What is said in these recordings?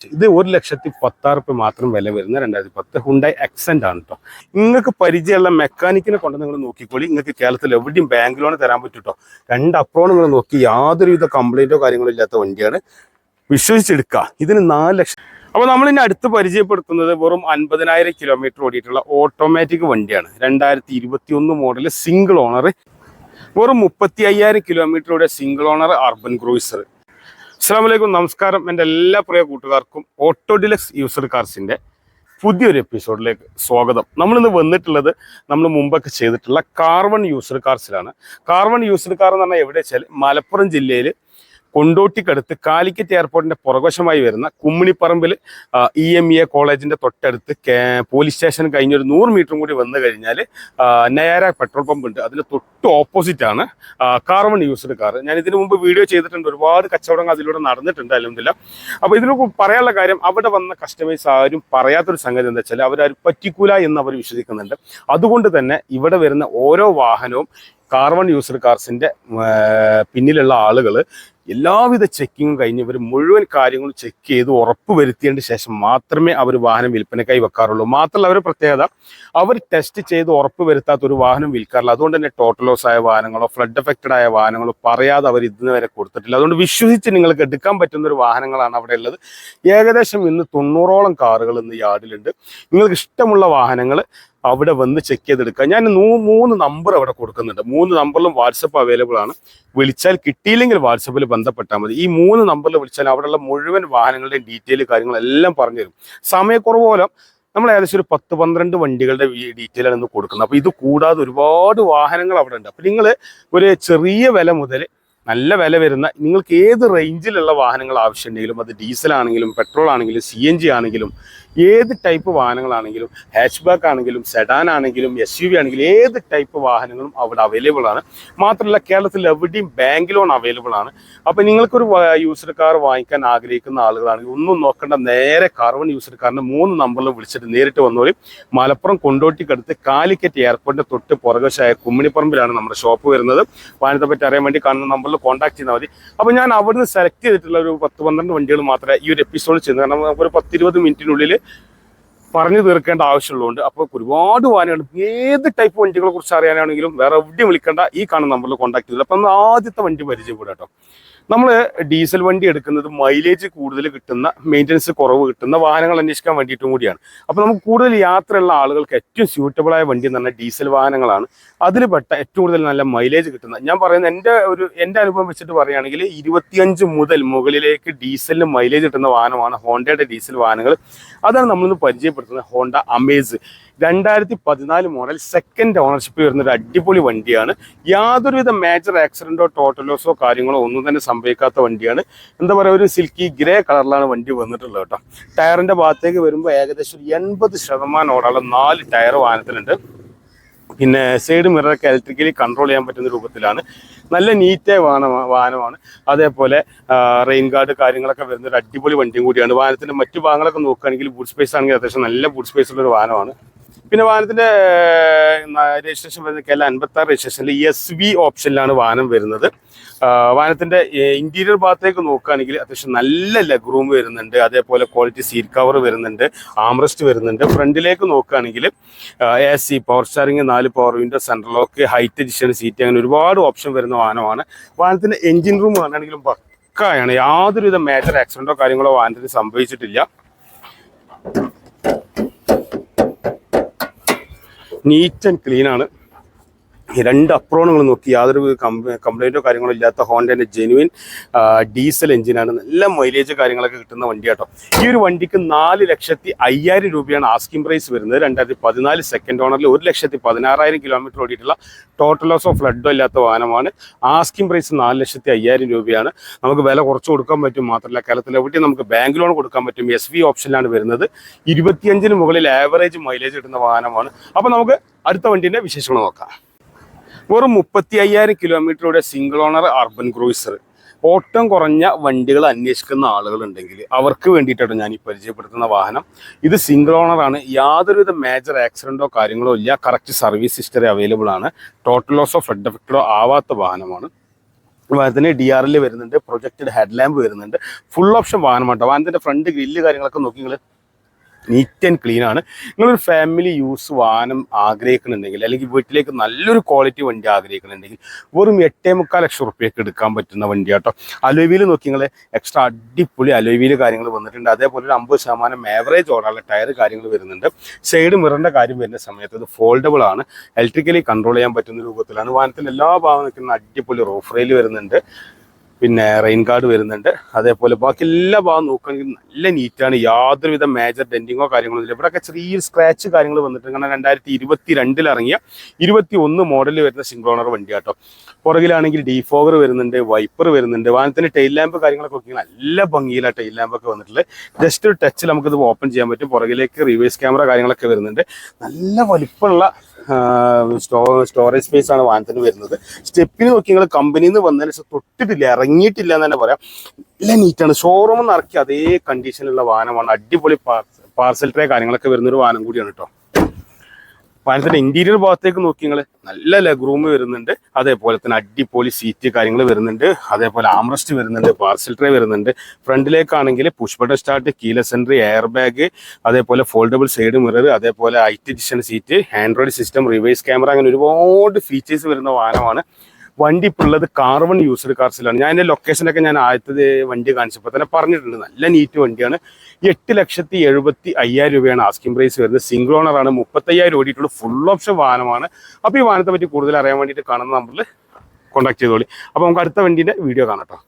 ഇത് 1,10,000 മാത്രം വില വരുന്ന 2010 ഹുണ്ടായി ആക്സെന്റ് ആണ് കേട്ടോ. നിങ്ങൾക്ക് പരിചയമുള്ള മെക്കാനിക്കിനെ കൊണ്ട് നിങ്ങൾ നോക്കിക്കോളി. നിങ്ങൾക്ക് കേരളത്തിൽ എവിടെയും ബാങ്ക് ലോൺ തരാൻ പറ്റും കേട്ടോ. 2 അപ്രോൺ നിങ്ങൾ നോക്കി യാതൊരുവിധ കംപ്ലൈന്റോ കാര്യങ്ങളോ ഇല്ലാത്ത വണ്ടിയാണ്. വിശ്വസിച്ചെടുക്കുക. ഇതിന് 4 ലക്ഷം. അപ്പോൾ നമ്മൾ ഇനി അടുത്ത് പരിചയപ്പെടുത്തുന്നത് വെറും 50,000 കിലോമീറ്റർ ഓടിയിട്ടുള്ള ഓട്ടോമാറ്റിക് വണ്ടിയാണ്. 2021 മോഡൽ സിംഗിൾ ഓണർ, വെറും 35,000 കിലോമീറ്ററുടെ സിംഗിൾ ഓണർ അർബൻ ക്രൂയിസർ. അസ്സലാമു അലൈക്കും, നമസ്കാരം. എൻ്റെ എല്ലാ പ്രിയ കൂട്ടുകാർക്കും ഓട്ടോ ഡിലക്സ് യൂസർ കാർസിൻ്റെ പുതിയൊരു എപ്പിസോഡിലേക്ക് സ്വാഗതം. നമ്മളിന്ന് വന്നിട്ടുള്ളത് നമ്മൾ മുമ്പൊക്കെ ചെയ്തിട്ടുള്ള കാർവൺ യൂസർ കാർസിലാണ്. കാർവൺ യൂസർ കാർ എന്ന് പറഞ്ഞാൽ എവിടെ വെച്ചാൽ മലപ്പുറം ജില്ലയിൽ കൊണ്ടോട്ടിക്കടുത്ത് കാലിക്കറ്റ് എയർപോർട്ടിന്റെ പുറകുവശമായി വരുന്ന കുമ്മിണിപ്പറമ്പിൽ EMEA കോളേജിന്റെ തൊട്ടടുത്ത് പോലീസ് സ്റ്റേഷൻ കഴിഞ്ഞൊരു 100 മീറ്ററും കൂടി വന്നു കഴിഞ്ഞാൽ നയാര പെട്രോൾ പമ്പ് ഉണ്ട്. അതിന് തൊട്ട് ഓപ്പോസിറ്റ് ആണ് കാർവൺ യൂസ്ഡ് കാർ. ഞാൻ ഇതിനു മുമ്പ് വീഡിയോ ചെയ്തിട്ടുണ്ട്, ഒരുപാട് കച്ചവടങ്ങൾ അതിലൂടെ നടന്നിട്ടുണ്ട്. അല്ലെന്നില്ല. അപ്പോൾ ഇതിന് പറയാനുള്ള കാര്യം, അവിടെ വന്ന കസ്റ്റമേഴ്സ് ആരും പറയാത്തൊരു സംഗതി എന്താ വെച്ചാൽ അവരാരും പറ്റിക്കൂല എന്ന് അവർ വിശ്വസിക്കുന്നുണ്ട്. അതുകൊണ്ട് തന്നെ ഇവിടെ വരുന്ന ഓരോ വാഹനവും കാർവൺ യൂസർ കാർസിന്റെ പിന്നിലുള്ള ആളുകൾ എല്ലാവിധ ചെക്കിങ്ങും കഴിഞ്ഞ് ഇവർ മുഴുവൻ കാര്യങ്ങളും ചെക്ക് ചെയ്ത് ഉറപ്പ് വരുത്തിയതിന് ശേഷം മാത്രമേ അവർ വാഹനം വിൽപ്പനക്കായി വെക്കാറുള്ളൂ. മാത്രമല്ല അവരുടെ പ്രത്യേകത, അവർ ടെസ്റ്റ് ചെയ്ത് ഉറപ്പ് വരുത്താത്ത ഒരു വാഹനം വിൽക്കാറില്ല. അതുകൊണ്ട് തന്നെ ടോട്ടൽ ലോസ് ആയ വാഹനങ്ങളോ ഫ്ലഡ് എഫക്റ്റഡ് ആയ വാഹനങ്ങളോ പറയാതെ അവർ ഇന്ന് വരെ കൊടുത്തിട്ടില്ല. അതുകൊണ്ട് വിശ്വസിച്ച് നിങ്ങൾക്ക് എടുക്കാൻ പറ്റുന്ന ഒരു വാഹനങ്ങളാണ് അവിടെ ഉള്ളത്. ഏകദേശം ഇന്ന് 90ഓളം കാറുകൾ ഇന്ന് യാർഡിലുണ്ട്. നിങ്ങൾക്ക് ഇഷ്ടമുള്ള വാഹനങ്ങൾ അവിടെ വന്ന് ചെക്ക് ചെയ്തെടുക്കുക. ഞാൻ 3 നമ്പർ അവിടെ കൊടുക്കുന്നുണ്ട്. 3 നമ്പറിലും വാട്സപ്പ് അവൈലബിൾ ആണ്. വിളിച്ചാൽ കിട്ടിയില്ലെങ്കിൽ വാട്സപ്പിൽ ബന്ധപ്പെട്ടാൽ മതി. ഈ 3 നമ്പറിൽ വിളിച്ചാൽ അവിടെയുള്ള മുഴുവൻ വാഹനങ്ങളുടെയും ഡീറ്റെയിൽ കാര്യങ്ങളെല്ലാം പറഞ്ഞുതരും. സമയക്കുറവ് മൂലം നമ്മൾ ഏകദേശം ഒരു 10-12 വണ്ടികളുടെ ഡീറ്റെയിലാണ് ഇന്ന് കൊടുക്കുന്നത്. അപ്പോൾ ഇത് കൂടാതെ ഒരുപാട് വാഹനങ്ങൾ അവിടെ ഉണ്ട്. അപ്പോൾ നിങ്ങൾ ഒരു ചെറിയ വില മുതൽ നല്ല വില വരുന്ന നിങ്ങൾക്ക് ഏത് റേഞ്ചിലുള്ള വാഹനങ്ങൾ ആവശ്യമുണ്ടെങ്കിലും, അത് ഡീസൽ ആണെങ്കിലും പെട്രോൾ ആണെങ്കിലും CNG ആണെങ്കിലും ഏത് ടൈപ്പ് വാഹനങ്ങളാണെങ്കിലും, ഹാച്ച് ബാക്ക് ആണെങ്കിലും സെഡാൻ ആണെങ്കിലും SUV ആണെങ്കിലും ഏത് ടൈപ്പ് വാഹനങ്ങളും അവിടെ അവൈലബിൾ ആണ്. മാത്രമല്ല കേരളത്തിൽ എവിടെയും ബാങ്ക് ലോൺ അവൈലബിൾ ആണ്. അപ്പോൾ നിങ്ങൾക്കൊരു യൂസർ കാർ വാങ്ങിക്കാൻ ആഗ്രഹിക്കുന്ന ആളുകളാണെങ്കിൽ ഒന്നും നോക്കേണ്ട, നേരെ കാർവൺ യൂസർ കാറിൻ്റെ 3 നമ്പറിൽ വിളിച്ചിട്ട് നേരിട്ട് വന്നോളി. മലപ്പുറം കൊണ്ടോട്ടിക്കടുത്ത് കാലിക്കറ്റ് എയർപോർട്ടിൻ്റെ തൊട്ട് പുറകുവശമായ കുമ്മിണിപ്പറമ്പിലാണ് നമ്മുടെ ഷോപ്പ് വരുന്നത്. വാഹനത്തെ പറ്റി അറിയാൻ വേണ്ടി കാണുന്ന നമ്പറിൽ കോൺടാക്ട് ചെയ്താൽ മതി. അപ്പോൾ ഞാൻ അവിടുന്ന് സെലക്ട് ചെയ്തിട്ടുള്ള ഒരു 10-12 വണ്ടികൾ മാത്രമേ ഈ ഒരു എപ്പിസോഡ് ചെയ്യുന്നത്. കാരണം നമുക്കൊരു 10-20 മിനിറ്റിനുള്ളിൽ പറഞ്ഞു തീർക്കേണ്ട ആവശ്യമുള്ളതുകൊണ്ട്. അപ്പോൾ ഒരുപാട് വാഹനങ്ങൾ, ഏത് ടൈപ്പ് വണ്ടികളെ കുറിച്ച് അറിയാനാണെങ്കിലും വേറെ എവിടെയും വിളിക്കേണ്ട, ഈ കാണുന്ന നമ്പറിൽ കോൺടാക്ട് ചെയ്തില്ല. അപ്പം ആദ്യത്തെ വണ്ടി പരിചയപ്പെടുക കേട്ടോ. നമ്മൾ ഡീസൽ വണ്ടി എടുക്കുന്നത് മൈലേജ് കൂടുതൽ കിട്ടുന്ന, മെയിൻ്റനൻസ് കുറവ് കിട്ടുന്ന വാഹനങ്ങൾ അന്വേഷിക്കാൻ വേണ്ടിയിട്ടും കൂടിയാണ്. അപ്പോൾ നമുക്ക് കൂടുതൽ യാത്രയുള്ള ആളുകൾക്ക് ഏറ്റവും സ്യൂട്ടബിളായ വണ്ടി എന്ന് പറഞ്ഞാൽ ഡീസൽ വാഹനങ്ങളാണ്. അതിൽ പെട്ട ഏറ്റവും കൂടുതൽ നല്ല മൈലേജ് കിട്ടുന്ന, ഞാൻ പറയുന്നത് എൻ്റെ അനുഭവം വെച്ചിട്ട് പറയുകയാണെങ്കിൽ 25 മുതൽ മുകളിലേക്ക് ഡീസലിന് മൈലേജ് കിട്ടുന്ന വാഹനമാണ് ഹോണ്ടയുടെ ഡീസൽ വാഹനങ്ങൾ. അതാണ് നമ്മളിന്ന് പരിചയപ്പെടുത്തുന്നത്. Honda Amaze 2014 model second ownership വരുന്ന ഒരു അടിപൊളി വണ്ടിയാണ്. യാതൊരുവിധ മേജർ ആക്സിഡന്റോ ടോട്ടൽ ലോസോ കാര്യങ്ങളോ ഒന്നും തന്നെ സംഭവിക്കാത്ത വണ്ടിയാണ്. എന്താ പറയുക, ഒരു സിൽക്കി ഗ്രേ കളറിലാണ് വണ്ടി വന്നിട്ടുള്ളത് കേട്ടോ. ടയറിന്റെ ഭാഗത്തേക്ക് വരുമ്പോൾ ഏകദേശം 80% ഓടാനുള്ള 4 ടയർ വാഹനത്തിലുണ്ട്. പിന്നെ സൈഡ് മിററൊക്കെ ഇലക്ട്രിക്കലി കൺട്രോൾ ചെയ്യാൻ പറ്റുന്ന രൂപത്തിലാണ്. നല്ല നീറ്റായ വാഹനമാണ്. അതേപോലെ റെയിൻ ഗാർഡ് കാര്യങ്ങളൊക്കെ വരുന്ന ഒരു അടിപൊളി വണ്ടിയും കൂടിയാണ്. വാഹനത്തിൻ്റെ മറ്റു ഭാഗങ്ങളൊക്കെ നോക്കുകയാണെങ്കിൽ ബൂട്ട് സ്പേസ് ആണെങ്കിൽ അത്യാവശ്യം നല്ല ബൂട്ട് സ്പേസ് ഉള്ളൊരു വാഹനമാണ്. പിന്നെ വാഹനത്തിൻ്റെ രജിസ്ട്രേഷൻ വരുന്ന കേരള 56 രജിസ്ട്രേഷനിൽ SV ഓപ്ഷനിലാണ് വാഹനം വരുന്നത്. വാഹനത്തിൻ്റെ ഇൻറ്റീരിയർ ഭാഗത്തേക്ക് നോക്കുകയാണെങ്കിൽ അത്യാവശ്യം നല്ല ലെഗ് റൂം വരുന്നുണ്ട്. അതേപോലെ ക്വാളിറ്റി സീറ്റ് കവർ വരുന്നുണ്ട്, ആംറസ്റ്റ് വരുന്നുണ്ട്. ഫ്രണ്ടിലേക്ക് നോക്കുകയാണെങ്കിൽ AC, power steering, 4 power window, central lock, height adjusted seat, അങ്ങനെ ഒരുപാട് ഓപ്ഷൻ വരുന്ന വാഹനമാണ്. വാഹനത്തിൻ്റെ എൻജിൻ റൂം ആണെങ്കിലും പക്കായാണ്. യാതൊരുവിധ മേജർ ആക്സിഡൻറ്റോ കാര്യങ്ങളോ വാഹനത്തിന് സംഭവിച്ചിട്ടില്ല. നീറ്റ് ആൻഡ് ക്ലീൻ ആണ്. 2 അപ്രോണുകൾ നോക്കി യാതൊരു കംപ്ലൈൻറ്റോ കാര്യങ്ങളോ ഇല്ലാത്ത ഹോണ്ടേൻ്റെ ജെനുവിൻ ഡീസൽ എഞ്ചിനാണ്. നല്ല മൈലേജ് കാര്യങ്ങളൊക്കെ കിട്ടുന്ന വണ്ടി കേട്ടോ. ഈ ഒരു വണ്ടിക്ക് 4,05,000 രൂപയാണ് ആസ്കിംഗ് പ്രൈസ് വരുന്നത്. 2014 സെക്കൻഡ് ഓണറിൽ 1,16,000 കിലോമീറ്റർ ഓടിയിട്ടുള്ള ടോട്ടൽ ലോസോ ഫ്ലഡോ ഇല്ലാത്ത വാഹനമാണ്. ആസ്കിംഗ് പ്രൈസ് 4,05,000 രൂപയാണ്. നമുക്ക് വില കുറച്ച് കൊടുക്കാൻ പറ്റും. മാത്രമല്ല കേരളത്തിൽ എവിടെയും നമുക്ക് ബാങ്ക് ലോൺ കൊടുക്കാൻ പറ്റും. SV ഓപ്ഷനിലാണ് വരുന്നത്. 25-ന് മുകളിൽ ആവറേജ് മൈലേജ് കിട്ടുന്ന വാഹനമാണ്. അപ്പോൾ നമുക്ക് അടുത്ത വണ്ടീൻ്റെ വിശേഷങ്ങൾ നോക്കാം. വെറും 35,000 കിലോമീറ്ററുടെ സിംഗിൾ ഓണർ അർബൻ ക്രൂയിസർ. ഓട്ടം കുറഞ്ഞ വണ്ടികൾ അന്വേഷിക്കുന്ന ആളുകളുണ്ടെങ്കിൽ അവർക്ക് വേണ്ടിയിട്ടാണ് ഞാൻ ഈ പരിചയപ്പെടുത്തുന്ന വാഹനം. ഇത് സിംഗിൾ ഓണറാണ്. യാതൊരുവിധ മേജർ ആക്സിഡൻറ്റോ കാര്യങ്ങളോ ഇല്ല. കറക്റ്റ് സർവീസ് ഹിസ്റ്ററി അവൈലബിൾ ആണ്. ടോട്ടൽ ലോസോ ഫ്ലഡ് എഫക്റ്റോ ആവാത്ത വാഹനമാണ്. വാഹനത്തിന് DRL വരുന്നുണ്ട്, പ്രൊജക്റ്റഡ് ഹെഡ് ലാമ്പ് വരുന്നുണ്ട്, ഫുൾ ഓപ്ഷൻ വാഹനമാട്ടോ. വാഹനത്തിൻ്റെ ഫ്രണ്ട് ഗ്രില്ല് കാര്യങ്ങളൊക്കെ നോക്കി നിങ്ങൾ നീറ്റ് ആൻഡ് ക്ലീൻ ആണ്. നിങ്ങളൊരു ഫാമിലി യൂസ് വാഹനം ആഗ്രഹിക്കുന്നുണ്ടെങ്കിൽ, അല്ലെങ്കിൽ വീട്ടിലേക്ക് നല്ലൊരു ക്വാളിറ്റി വണ്ടി ആഗ്രഹിക്കുന്നുണ്ടെങ്കിൽ വെറും 8.25 ലക്ഷം എടുക്കാൻ പറ്റുന്ന വണ്ടിയാട്ടോ. അലോയ് നോക്കി നിങ്ങൾ എക്സ്ട്രാ അടിപൊളി അലോയ് കാര്യങ്ങൾ വന്നിട്ടുണ്ട്. അതേപോലെ ഒരു 50% ആവറേജ് ഓടാനുള്ള ടയർ കാര്യങ്ങൾ വരുന്നുണ്ട്. സൈഡ് മിററിൻ്റെ കാര്യം വരുന്ന സമയത്ത് ഇത് ഫോൾഡബിൾ ആണ്, ഇലക്ട്രിക്കലി കൺട്രോൾ ചെയ്യാൻ പറ്റുന്ന രൂപത്തിലാണ്. വാഹനത്തിൻ്റെ എല്ലാ ഭാഗം നിൽക്കുന്ന അടിപൊളി റൂഫ് റെയിൽ വരുന്നുണ്ട്, പിന്നെ റെയിൻ ഗാർഡ് വരുന്നുണ്ട്. അതേപോലെ ബാക്കി എല്ലാ ഭാഗം നോക്കുകയാണെങ്കിൽ നല്ല നീറ്റാണ്, യാതൊരുവിധ മേജർ ഡെൻറ്റിങ്ങോ കാര്യങ്ങളോ ഇല്ല. ഇവിടെയൊക്കെ ചെറിയൊരു സ്ക്രാച്ച് കാര്യങ്ങൾ വന്നിട്ടുണ്ട്. കാരണം 2022 ഇറങ്ങിയ 21 മോഡലിൽ വരുന്ന സിംഗിൾ ഓണർ വണ്ടിയാട്ടോ. പുറകിലാണെങ്കിൽ ഡീഫോഗർ വരുന്നുണ്ട്, വൈപ്പർ വരുന്നുണ്ട്. വാഹനത്തിന് ടെയിൽ ലാമ്പ് കാര്യങ്ങളൊക്കെ നോക്കി നല്ല ഭംഗിയിലാണ് ടെയിൽ ലാമ്പൊക്കെ വന്നിട്ടുള്ളത്. ജസ്റ്റ് ഒരു ടച്ചിൽ നമുക്കിത് ഓപ്പൺ ചെയ്യാൻ പറ്റും. പുറകിലേക്ക് റിവേഴ്സ് ക്യാമറ കാര്യങ്ങളൊക്കെ വരുന്നുണ്ട്. നല്ല വലിപ്പമുള്ള സ്റ്റോറേജ് സ്പേസ് ആണ് വാഹനത്തിന് വരുന്നത്. സ്റ്റെപ്പിന് നോക്കി നിങ്ങൾ കമ്പനിയിൽ നിന്ന് വന്നതിന് ശേഷം തൊട്ടിട്ടില്ല, ഇറങ്ങിയിട്ടില്ല എന്ന് തന്നെ പറയാം. നല്ല നീറ്റാണ്. ഷോറൂമിൽ നിന്ന് ഇറക്കി അതേ കണ്ടീഷനിലുള്ള വാഹനമാണ്. അടിപൊളി പാർസൽ ട്രേ കാര്യങ്ങളൊക്കെ വരുന്നൊരു വാഹനം കൂടിയാണ് കേട്ടോ. വാഹനത്തിന്റെ ഇന്റീരിയർ ഭാഗത്തേക്ക് നോക്കി നിങ്ങൾ നല്ല ലെഗ് റൂം വരുന്നുണ്ട്. അതേപോലെ തന്നെ അടിപൊളി സീറ്റ് കാര്യങ്ങൾ വരുന്നുണ്ട്. അതേപോലെ ആംറസ്റ്റ് വരുന്നുണ്ട്, പാർസൽ ട്രേ വരുന്നുണ്ട്. ഫ്രണ്ടിലേക്കാണെങ്കിൽ push button start, keyless entry, air bag, അതേപോലെ ഫോൾഡബിൾ സൈഡ് മിറർ, അതേപോലെ height adjustment seat, Android system, reverse camera, അങ്ങനെ ഒരുപാട് ഫീച്ചേഴ്സ് വരുന്ന വാഹനമാണ്. വണ്ടി ഇപ്പോൾ ഉള്ളത് കാർബൺ യൂസ്ഡ് കാർസിലാണ്. ഞാൻ എൻ്റെ ലൊക്കേഷനൊക്കെ ഞാൻ ആദ്യത്തെ വണ്ടി കാണിച്ചപ്പോൾ തന്നെ പറഞ്ഞിട്ടുണ്ട്. നല്ല നീറ്റ് വണ്ടിയാണ്. 8,70,5,000 രൂപയാണ് ആസ്കിംഗ് പ്രൈസ് വരുന്നത്. സിംഗിൾ ഓണറാണ്, 35,000 ഓടിയിട്ടുള്ള ഫുൾ ഓപ്ഷൻ വാഹനമാണ്. അപ്പോൾ ഈ വാഹനത്തെ പറ്റി കൂടുതൽ അറിയാൻ വേണ്ടിയിട്ട് കാണുന്ന നമ്പറിൽ കോൺടാക്ട് ചെയ്തോളി. അപ്പോൾ നമുക്ക് അടുത്ത വണ്ടീൻ്റെ വീഡിയോ കാണാം കേട്ടോ.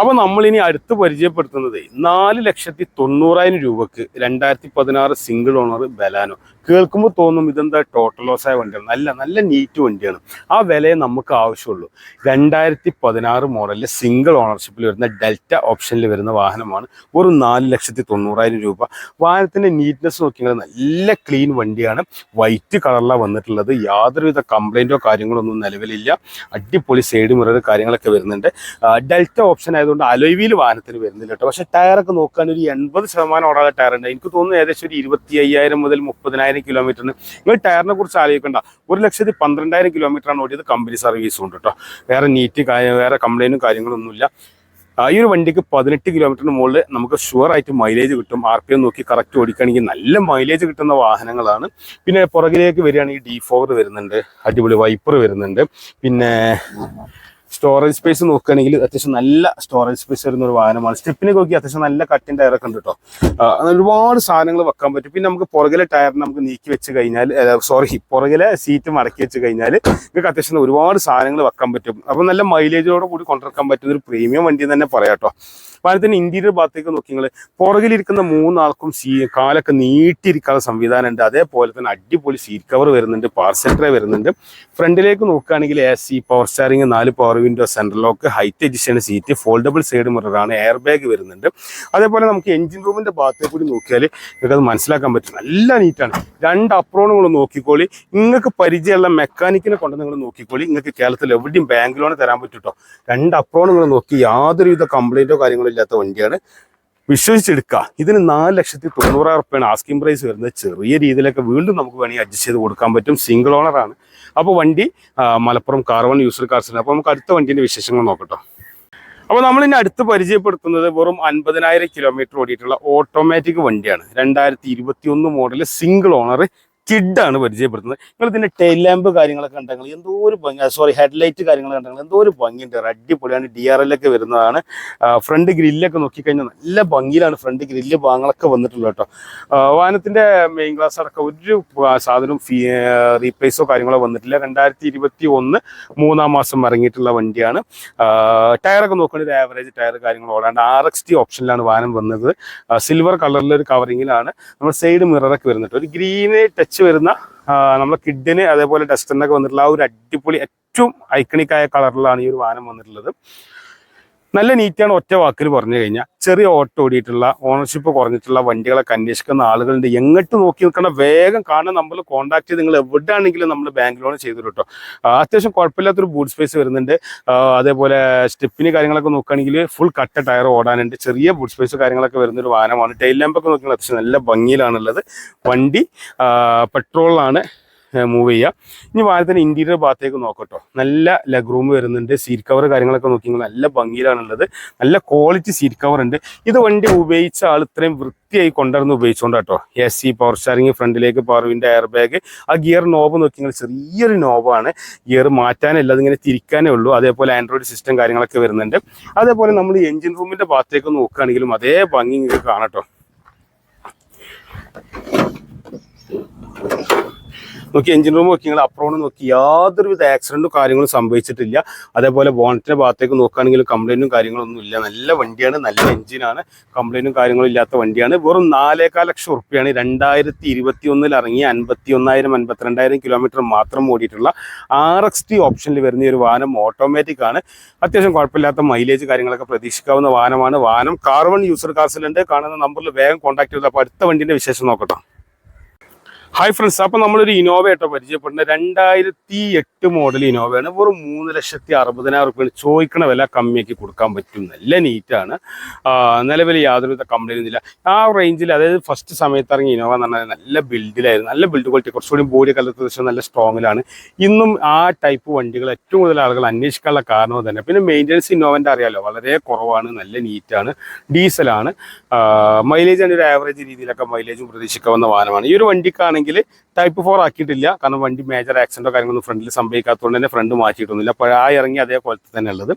അപ്പോൾ നമ്മളിനി അടുത്ത് പരിചയപ്പെടുത്തുന്നത് 4,90,000 രൂപക്ക് 2016 സിംഗിൾ ഓണർ ബലാനോ. കേൾക്കുമ്പോൾ തോന്നും ഇതെന്താ ടോട്ടൽ ലോസ് ആയ വണ്ടിയാണ്. നല്ല നീറ്റ് വണ്ടിയാണ്. ആ വിലയെ നമുക്ക് ആവശ്യമുള്ളൂ. 2016 മോഡലിൽ സിംഗിൾ ഓണർഷിപ്പിൽ വരുന്ന ഡെൽറ്റ ഓപ്ഷനിൽ വരുന്ന വാഹനമാണ്. ഒരു 4,90,000 രൂപ. വാഹനത്തിൻ്റെ നീറ്റ്നെസ് നോക്കിയാൽ നല്ല ക്ലീൻ വണ്ടിയാണ്. വൈറ്റ് കളറിലാണ് വന്നിട്ടുള്ളത്. യാതൊരുവിധ കംപ്ലൈൻറ്റോ കാര്യങ്ങളൊന്നും നിലവിലില്ല. അടിപൊളി സൈഡ് മിറർ കാര്യങ്ങളൊക്കെ വരുന്നുണ്ട്. ഡെൽറ്റ ഓപ്ഷൻ ആയതുകൊണ്ട് അലോയ് വീൽ വാഹനത്തിന് വരുന്നില്ല കേട്ടോ. പക്ഷേ ടയറൊക്കെ നോക്കുകയാണെങ്കിൽ ഒരു 80% ഓടാതെ ടയർ ഉണ്ട്. എനിക്ക് തോന്നുന്നു ഏകദേശം ഒരു 25,000 മുതൽ 30,000 കിലോമീറ്ററിന്. നിങ്ങൾ ടയറിനെ കുറിച്ച് ആലോചിക്കേണ്ട. 1,12,000 കിലോമീറ്ററാണ് ഓടിയത്. കമ്പനി സർവീസും ഉണ്ട് കേട്ടോ. വേറെ വേറെ കംപ്ലൈൻറ്റും കാര്യങ്ങളൊന്നുമില്ല. ഈ ഒരു വണ്ടിക്ക് 18 കിലോമീറ്ററിന് മുകളിൽ നമുക്ക് ഷുവർ ആയിട്ട് മൈലേജ് കിട്ടും. RPM നോക്കി കറക്റ്റ് ഓടിക്കുകയാണെങ്കിൽ നല്ല മൈലേജ് കിട്ടുന്ന വാഹനങ്ങളാണ്. പിന്നെ പുറകിലേക്ക് വരികയാണെങ്കിൽ ഡീഫോഗർ വരുന്നുണ്ട്, അടിപൊളി വൈപ്പർ വരുന്നുണ്ട്. പിന്നെ സ്റ്റോറേജ് സ്പേസ് നോക്കുകയാണെങ്കിൽ അത്യാവശ്യം നല്ല സ്റ്റോറേജ് സ്പേസ് വരുന്ന ഒരു വാഹനമാണ്. സ്റ്റെപ്പിനെ നോക്കി അത്യാവശ്യം നല്ല കട്ടിങ് ടയറൊക്കെ ഉണ്ട് കേട്ടോ. ഒരുപാട് സാധനങ്ങൾ വെക്കാൻ പറ്റും. പിന്നെ നമുക്ക് പുറകിലെ ടയറിന് നമുക്ക് നീക്കി വെച്ച് കഴിഞ്ഞാൽ, പുറകിലെ സീറ്റ് മടക്കി വെച്ച് കഴിഞ്ഞാൽ നിങ്ങൾക്ക് അത്യാവശ്യം ഒരുപാട് സാധനങ്ങൾ വെക്കാൻ പറ്റും. അപ്പോൾ നല്ല മൈലേജോട് കൂടി കൊണ്ടിറക്കാൻ പറ്റുന്ന ഒരു പ്രീമിയം വണ്ടി തന്നെ പറയാം കേട്ടോ. വാഹനത്തിന് ഇന്റീരിയർ ഭാഗത്തേക്ക് നോക്കി നിങ്ങൾ പുറകിലിരിക്കുന്ന 3 ആൾക്കും കാലൊക്കെ നീട്ടിയിരിക്കാനുള്ള സംവിധാനം ഉണ്ട്. അതേപോലെ തന്നെ അടിപൊളി സീറ്റ് കവർ വരുന്നുണ്ട്, പാർസൽ ട്രേ വരുന്നുണ്ട്. ഫ്രണ്ടിലേക്ക് നോക്കുകയാണെങ്കിൽ AC, power steering, 4 power window, central lock, height adjustment seat, foldable side മിററാണ്, എയർ ബാഗ് വരുന്നുണ്ട്. അതേപോലെ നമുക്ക് എഞ്ചിൻ റൂമിന്റെ ഭാഗത്തേക്ക് കൂടി നോക്കിയാൽ നിങ്ങൾക്ക് അത് മനസ്സിലാക്കാൻ പറ്റും. നല്ല നീറ്റാണ്. 2 അപ്രോണുകൾ നോക്കിക്കോളി. നിങ്ങൾക്ക് പരിചയമുള്ള മെക്കാനിക്കിനെ കൊണ്ട് നിങ്ങൾ നോക്കിക്കോളി. നിങ്ങൾക്ക് കേരളത്തിൽ എവിടെയും ബാങ്ക് ലോൺ തരാൻ പറ്റും കേട്ടോ. 2 അപ്രോണുകൾ നോക്കി യാതൊരുവിധ കംപ്ലൈൻറ്റോ കാര്യങ്ങളോ ഇല്ലാത്ത വണ്ടിയാണ്. വിശ്വസിച്ചെടുക്കുക. ഇതിന് 4,90,000 ആസ്കിംഗ് പ്രൈസ് വരുന്നത്. ചെറിയ രീതിയിലൊക്കെ വീണ്ടും നമുക്ക് വേണമെങ്കിൽ അഡ്ജസ്റ്റ് ചെയ്ത് കൊടുക്കാൻ പറ്റും. സിംഗിൾ ഓണറാണ്. അപ്പോൾ വണ്ടി മലപ്പുറം കാർബൺ യൂസ്ഡ് കാർസിന്. അപ്പോൾ നമുക്ക് അടുത്ത വണ്ടീൻ്റെ വിശേഷങ്ങൾ നോക്കട്ടോ. അപ്പോൾ നമ്മളിനി അടുത്ത് പരിചയപ്പെടുത്തുന്നത് വെറും 50,000 കിലോമീറ്റർ ഓടിയിട്ടുള്ള ഓട്ടോമാറ്റിക് വണ്ടിയാണ്. 2021 മോഡൽ സിംഗിൾ ഓണർ കിഡാണ് പരിചയപ്പെടുത്തുന്നത്. നിങ്ങൾ ഇതിൻ്റെ ടെയിൽ ലാമ്പ് കാര്യങ്ങളൊക്കെ കണ്ടെങ്കിൽ എന്തോ ഒരു ഭംഗി, ഹെഡ്ലൈറ്റ് കാര്യങ്ങൾ കണ്ടെങ്കിൽ എന്തോ ഒരു ഭംഗിയുണ്ട്. അടിപൊളിയാണ്. DRL ഒക്കെ വരുന്നതാണ്. ഫ്രണ്ട് ഗ്രില്ലൊക്കെ നോക്കിക്കഴിഞ്ഞാൽ നല്ല ഭംഗിയിലാണ് ഫ്രണ്ട് ഗ്രില്ല് ഭാഗങ്ങളൊക്കെ വന്നിട്ടുള്ളത് കേട്ടോ. വാഹനത്തിൻ്റെ മെയിൻ ഗ്ലാസ് അടക്കം ഒരു സാധനവും റീപ്ലേസോ കാര്യങ്ങളോ വന്നിട്ടില്ല. 2021 3-ാം മാസം ഇറങ്ങിയിട്ടുള്ള വണ്ടിയാണ്. ടയറൊക്കെ നോക്കുകയാണെങ്കിൽ ആവറേജ് ടയർ കാര്യങ്ങൾ ഓടാണ്ട് RXT ഓപ്ഷനിലാണ് വാഹനം വന്നത്. സിൽവർ കളറിലൊരു കവറിങ്ങിലാണ്. നമ്മൾ സൈഡ് മിററൊക്കെ വരുന്നുണ്ട്. ഒരു ഗ്രീന് ടച്ച് വരുന്ന നമ്മളെ കിഡിന് അതേപോലെ ഡസ്റ്ററിനൊക്കെ വന്നിട്ടുള്ള ആ ഒരു അടിപൊളി ഏറ്റവും ഐക്കണിക്കായ കളറിലാണ് ഈ ഒരു വാഹനം വന്നിട്ടുള്ളത്. നല്ല നീറ്റാണ്. ഒറ്റ വാക്കിൽ പറഞ്ഞു കഴിഞ്ഞാൽ ചെറിയ ഓട്ടോ ഓടിയിട്ടുള്ള ഓണർഷിപ്പ് കുറഞ്ഞിട്ടുള്ള വണ്ടികളൊക്കെ അന്വേഷിക്കുന്ന ആളുകളുണ്ട്. എങ്ങോട്ട് നോക്കി നിൽക്കണം, വേഗം കാണുന്ന നമ്പറിൽ കോൺടാക്ട് ചെയ്ത് നിങ്ങൾ എവിടെയാണെങ്കിലും നമ്മൾ ബാങ്ക് ലോൺ ചെയ്തു കേട്ടോ. അത്യാവശ്യം കുഴപ്പമില്ലാത്തൊരു ബൂട്ട് സ്പേസ് വരുന്നുണ്ട്. അതേപോലെ സ്റ്റെപ്പിന് കാര്യങ്ങളൊക്കെ നോക്കുകയാണെങ്കിൽ ഫുൾ കട്ട ടയർ ഓടാനുണ്ട്. ചെറിയ ബൂട്ട് സ്പേസ് കാര്യങ്ങളൊക്കെ വരുന്നൊരു വാഹനമാണ്. ടെയിൽ ലാമ്പൊക്കെ നോക്കിയാൽ അത്യാവശ്യം നല്ല ഭംഗിയിലാണുള്ളത്. വണ്ടി പെട്രോളിലാണ് മൂവ് ചെയ്യുക. ഇനി വാഹനത്തിൻ്റെ ഇൻറ്റീരിയർ ഭാഗത്തേക്ക് നോക്കട്ടോ, നല്ല ലെഗ് റൂം വരുന്നുണ്ട്, സീറ്റ് കവർ കാര്യങ്ങളൊക്കെ നോക്കിയെങ്കിൽ നല്ല ഭംഗിയിലാണുള്ളത്, നല്ല ക്വാളിറ്റി സീറ്റ് കവർ ഉണ്ട്. ഇത് വണ്ടി ഉപയോഗിച്ച ആൾ ഇത്രയും വൃത്തിയായി കൊണ്ടുവന്ന് ഉപയോഗിച്ചുകൊണ്ടാട്ടോ. AC, പവർ സ്റ്റാറിങ്, ഫ്രണ്ടിലേക്ക് പവർ വിൻഡോ, എയർ ബാഗ്. ആ ഗിയർ നോബ് നോക്കിയെങ്കിൽ ചെറിയൊരു നോബാണ്, ഗിയർ മാറ്റാനല്ല, അതിങ്ങനെ തിരിക്കാനേ ഉള്ളൂ. അതേപോലെ ആൻഡ്രോയിഡ് സിസ്റ്റം കാര്യങ്ങളൊക്കെ വരുന്നുണ്ട്. അതേപോലെ നമ്മൾ എഞ്ചിൻ റൂമിൻ്റെ ഭാഗത്തേക്ക് നോക്കുകയാണെങ്കിലും അതേ ഭംഗി നിങ്ങൾക്ക് കാണട്ടോ. നോക്കി എഞ്ചിൻ റൂം നോക്കി, നിങ്ങൾ അപ്രോണ് നോക്കി, യാതൊരുവിധ ആക്സിഡന്റും കാര്യങ്ങളും സംഭവിച്ചിട്ടില്ല. അതേപോലെ ബോണറ്റിന്റെ ഭാഗത്തേക്ക് നോക്കുകയാണെങ്കിൽ കംപ്ലൈന്റും കാര്യങ്ങളൊന്നും ഇല്ല. നല്ല വണ്ടിയാണ്, നല്ല എഞ്ചിനാണ്, കംപ്ലൈന്റും കാര്യങ്ങളും ഇല്ലാത്ത വണ്ടിയാണ്. വെറും 4.4 ലക്ഷം റുപ്യാണ് 2021 ഇറങ്ങിയ 51,000 52,000 കിലോമീറ്റർ മാത്രം ഓടിയിട്ടുള്ള RXT ഓപ്ഷനിൽ വരുന്ന ഒരു വാഹനം. ഓട്ടോമാറ്റിക് ആണ്, അത്യാവശ്യം കുഴപ്പമില്ലാത്ത മൈലേജ് കാര്യങ്ങളൊക്കെ പ്രതീക്ഷിക്കാവുന്ന വാഹനമാണ്. വാഹനം കാർവൺ യൂസർ കാർസിലുണ്ട്. കാണുന്ന നമ്പറിൽ വേഗം കോൺടാക്ട് ചെയ്തു. അപ്പോൾ അടുത്ത വണ്ടിന്റെ വിശേഷം നോക്കട്ടോ. ഹായ് ഫ്രണ്ട്സ്, അപ്പോൾ നമ്മളൊരു ഇനോവ ആയിട്ടോ പരിചയപ്പെടുന്നത്. 2008 മോഡൽ ഇനോവയാണ്. വെറും 3,60,000 റുപ്യാണ് ചോദിക്കണ വില, കമ്മിയാക്കി കൊടുക്കാൻ പറ്റും. നല്ല നീറ്റാണ്, നിലവിൽ യാതൊരുവിധ കംപ്ലൈൻറ്റും ഇല്ല. ആ റേഞ്ചിൽ, അതായത് ഫസ്റ്റ് സമയത്ത് ഇറങ്ങിയ ഇനോവ എന്ന് പറഞ്ഞാൽ നല്ല ബിൽഡിലായിരുന്നു, നല്ല ബിൽഡ് ക്വാളിറ്റി, കുറച്ചുകൂടി ബോഡി കലർത്ത നല്ല സ്ട്രോങ്ങിലാണ്. ഇന്നും ആ ടൈപ്പ് വണ്ടികൾ ഏറ്റവും കൂടുതൽ ആളുകൾ അന്വേഷിക്കാനുള്ള കാരണം തന്നെ. പിന്നെ മെയിൻ്റനൻസ് ഇന്നോവൻ്റെ അറിയാമല്ലോ, വളരെ കുറവാണ്, നല്ല നീറ്റാണ്, ഡീസലാണ്, മൈലേജ് ഒരു ആവറേജ് രീതിയിലൊക്കെ മൈലേജും പ്രതീക്ഷിക്കാവുന്ന വാഹനമാണ്. ഈ ഒരു വണ്ടിക്കാണെങ്കിൽ ടൈപ്പ് 4 ആക്കിയിട്ടില്ല, കാരണം വണ്ടി മേജർ ആക്സിഡന്റോ കാര്യങ്ങളൊന്നും ഫ്രണ്ടിൽ സംഭവിക്കാത്തതുകൊണ്ട് തന്നെ ഫ്രണ്ട് മാറ്റിയിട്ടൊന്നുമില്ല, പഴയ ഇറങ്ങി അതേപോലത്തെ തന്നെ ഉള്ളത്.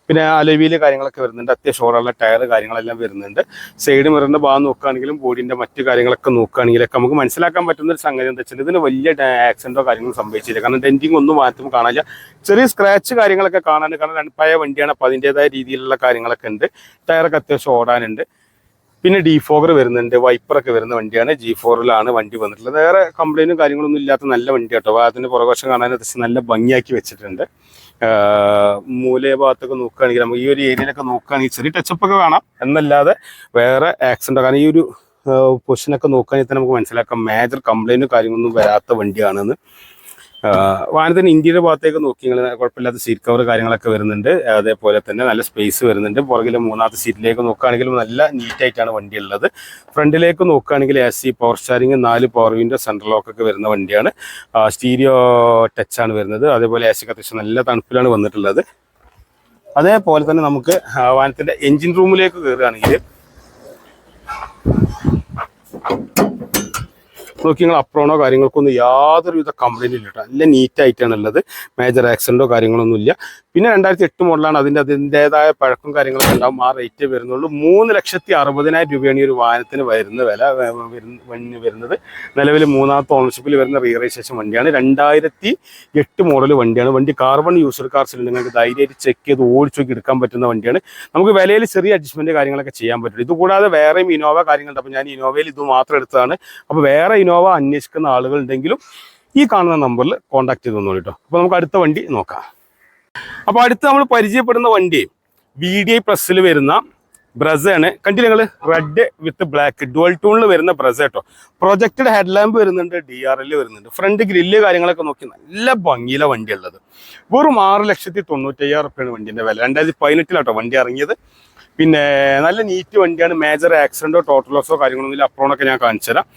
പിന്നെ അലോവിയിൽ കാര്യങ്ങളൊക്കെ വരുന്നുണ്ട്, അത്യാവശ്യം ഓറുള്ള ടയർ കാര്യങ്ങളെല്ലാം വരുന്നുണ്ട്. സൈഡ് മിററിന്റെ ഭാഗം നോക്കുകയാണെങ്കിലും ബോഡിന്റെ മറ്റു കാര്യങ്ങളൊക്കെ നോക്കുകയാണെങ്കിലൊക്കെ നമുക്ക് മനസ്സിലാക്കാൻ പറ്റുന്ന ഒരു സംഗതി എന്താ വെച്ചാൽ, ഇതിന് വലിയ ആക്സിഡന്റോ കാര്യങ്ങളും സംഭവിച്ചില്ല. കാരണം ഡെന്റിങ് ഒന്നും മാറ്റം കാണാനില്ല, ചെറിയ സ്ക്രാച്ച് കാര്യങ്ങളൊക്കെ കാണാൻ, കാരണം പഴയ വണ്ടിയാണ്, അപ്പോൾ അതിൻ്റെതായ രീതിയിലുള്ള കാര്യങ്ങളൊക്കെ ഉണ്ട്. ടയറൊക്കെ അത്യാവശ്യം ഓടാനുണ്ട്. പിന്നെ ഡീഫോഗർ വരുന്നുണ്ട്, വൈപ്പറൊക്കെ വരുന്ന വണ്ടിയാണ്. G4-ലാണ് വണ്ടി വന്നിട്ടുള്ളത്. വേറെ കംപ്ലൈൻറ്റും കാര്യങ്ങളൊന്നും ഇല്ലാത്ത നല്ല വണ്ടി കേട്ടോ. അതിൻ്റെ പുറകുവശം കാണാൻ നല്ല ഭംഗിയാക്കി വെച്ചിട്ടുണ്ട്. മൂലയ ഭാഗത്തൊക്കെ നോക്കുകയാണെങ്കിൽ, നമുക്ക് ഈ ഒരു ഏരിയയിലൊക്കെ നോക്കുകയാണെങ്കിൽ ചെറിയ ടച്ചപ്പൊക്കെ കാണാം എന്നല്ലാതെ വേറെ ആക്സിഡൻറ്റോ, കാരണം ഈ ഒരു പൊസിഷനൊക്കെ നോക്കുകയാണെങ്കിൽ തന്നെ നമുക്ക് മനസ്സിലാക്കാം മേജർ കംപ്ലൈൻറ്റും കാര്യങ്ങളൊന്നും വരാത്ത വണ്ടിയാണെന്ന്. വാഹനത്തിന് ഇന്ത്യയുടെ ഭാഗത്തേക്ക് നോക്കി കുഴപ്പമില്ലാത്ത സീറ്റ് കവർ കാര്യങ്ങളൊക്കെ വരുന്നുണ്ട്. അതേപോലെ തന്നെ നല്ല സ്പേസ് വരുന്നുണ്ട്. പുറകിലെ മൂന്നാമത്തെ സീറ്റിലേക്ക് നോക്കുകയാണെങ്കിലും നല്ല നീറ്റായിട്ടാണ് വണ്ടി ഉള്ളത്. ഫ്രണ്ടിലേക്ക് നോക്കുകയാണെങ്കിൽ AC, power steering, 4 power window, central ലോക്കൊക്കെ വരുന്ന വണ്ടിയാണ്. സ്റ്റീരിയോ ടച്ചാണ് വരുന്നത്. അതേപോലെ AC അത്യാവശ്യം നല്ല തണുപ്പിലാണ് വന്നിട്ടുള്ളത്. അതേപോലെ തന്നെ നമുക്ക് വാഹനത്തിൻ്റെ എൻജിൻ റൂമിലേക്ക് കയറുകയാണെങ്കിൽ നോക്കി, നിങ്ങൾ അപ്രോണോ കാര്യങ്ങൾക്കൊന്നും യാതൊരുവിധ കംപ്ലൈൻറ്റും ഇല്ല കേട്ടോ. നല്ല നീറ്റായിട്ടാണ് ഉള്ളത്, മേജർ ആക്സിഡൻറ്റോ കാര്യങ്ങളൊന്നും ഇല്ല. പിന്നെ 2008 മോഡലാണ്, അതിൻ്റെതായ പഴക്കം കാര്യങ്ങളൊക്കെ ഉണ്ടാവും. ആ റേറ്റ് വരുന്നുള്ളൂ. 3,60,000 രൂപയാണ് ഈ ഒരു വാഹനത്തിന് വരുന്ന വില വരുന്നത്. നിലവിൽ 3ാമത്തെ ഓണർഷിപ്പിൽ വരുന്ന റീരജിസ്ട്രേഷൻ വണ്ടിയാണ്. 2008 മോഡൽ വണ്ടിയാണ്. വണ്ടി കാർബൺ യൂസർ കാർസിൽ നിങ്ങൾക്ക് ധൈര്യമായിട്ട് ചെക്ക് ചെയ്ത് ഓടിച്ചു നോക്കി എടുക്കാൻ പറ്റുന്ന വണ്ടിയാണ്. നമുക്ക് വിലയിൽ ചെറിയ അഡ്ജസ്റ്റ്മെൻറ്റ് കാര്യങ്ങളൊക്കെ ചെയ്യാൻ പറ്റും. ഇതുകൂടാതെ വേറെയും ഇനോവ കാര്യങ്ങളുണ്ട്. അപ്പോൾ ഞാൻ ഇനോവയിൽ ഇത് മാത്രം എടുത്തതാണ്. അപ്പോൾ വേറെ ഇനോവ അന്വേഷിക്കുന്ന ആളുകൾ ഉണ്ടെങ്കിലും ഈ കാണുന്ന നമ്പറിൽ കോൺടാക്ട് ചെയ്ത് തന്നോളൂ കേട്ടോ. അപ്പോൾ നമുക്ക് അടുത്ത വണ്ടി നോക്കാം. അപ്പോൾ അടുത്ത് നമ്മൾ പരിചയപ്പെടുന്ന വണ്ടി VDI പ്ലസിൽ വരുന്ന ബ്രസയാണ്. കണ്ടില്ല നിങ്ങൾ, റെഡ് വിത്ത് ബ്ലാക്ക് ഡുവൽ ടൂണിൽ വരുന്ന ബ്രസ കേട്ടോ. പ്രൊജക്റ്റഡ് ഹെഡ് ലാമ്പ് വരുന്നുണ്ട്, DRL വരുന്നുണ്ട്. ഫ്രണ്ട് ഗ്രില്ല് കാര്യങ്ങളൊക്കെ നോക്കി നല്ല ഭംഗിയിലെ വണ്ടി ഉള്ളത്. വെറും 6,95,000 റുപ്യാണ് വണ്ടിൻ്റെ വില. 2018 വണ്ടി ഇറങ്ങിയത്. പിന്നെ നല്ല നീറ്റ് വണ്ടിയാണ്, മേജർ ആക്സിഡന്റോ ടോട്ടൽ ലോസോ കാര്യങ്ങളൊന്നുമില്ല. അപ്രോണൊക്കെ ഞാൻ കാണിച്ചു തരാം.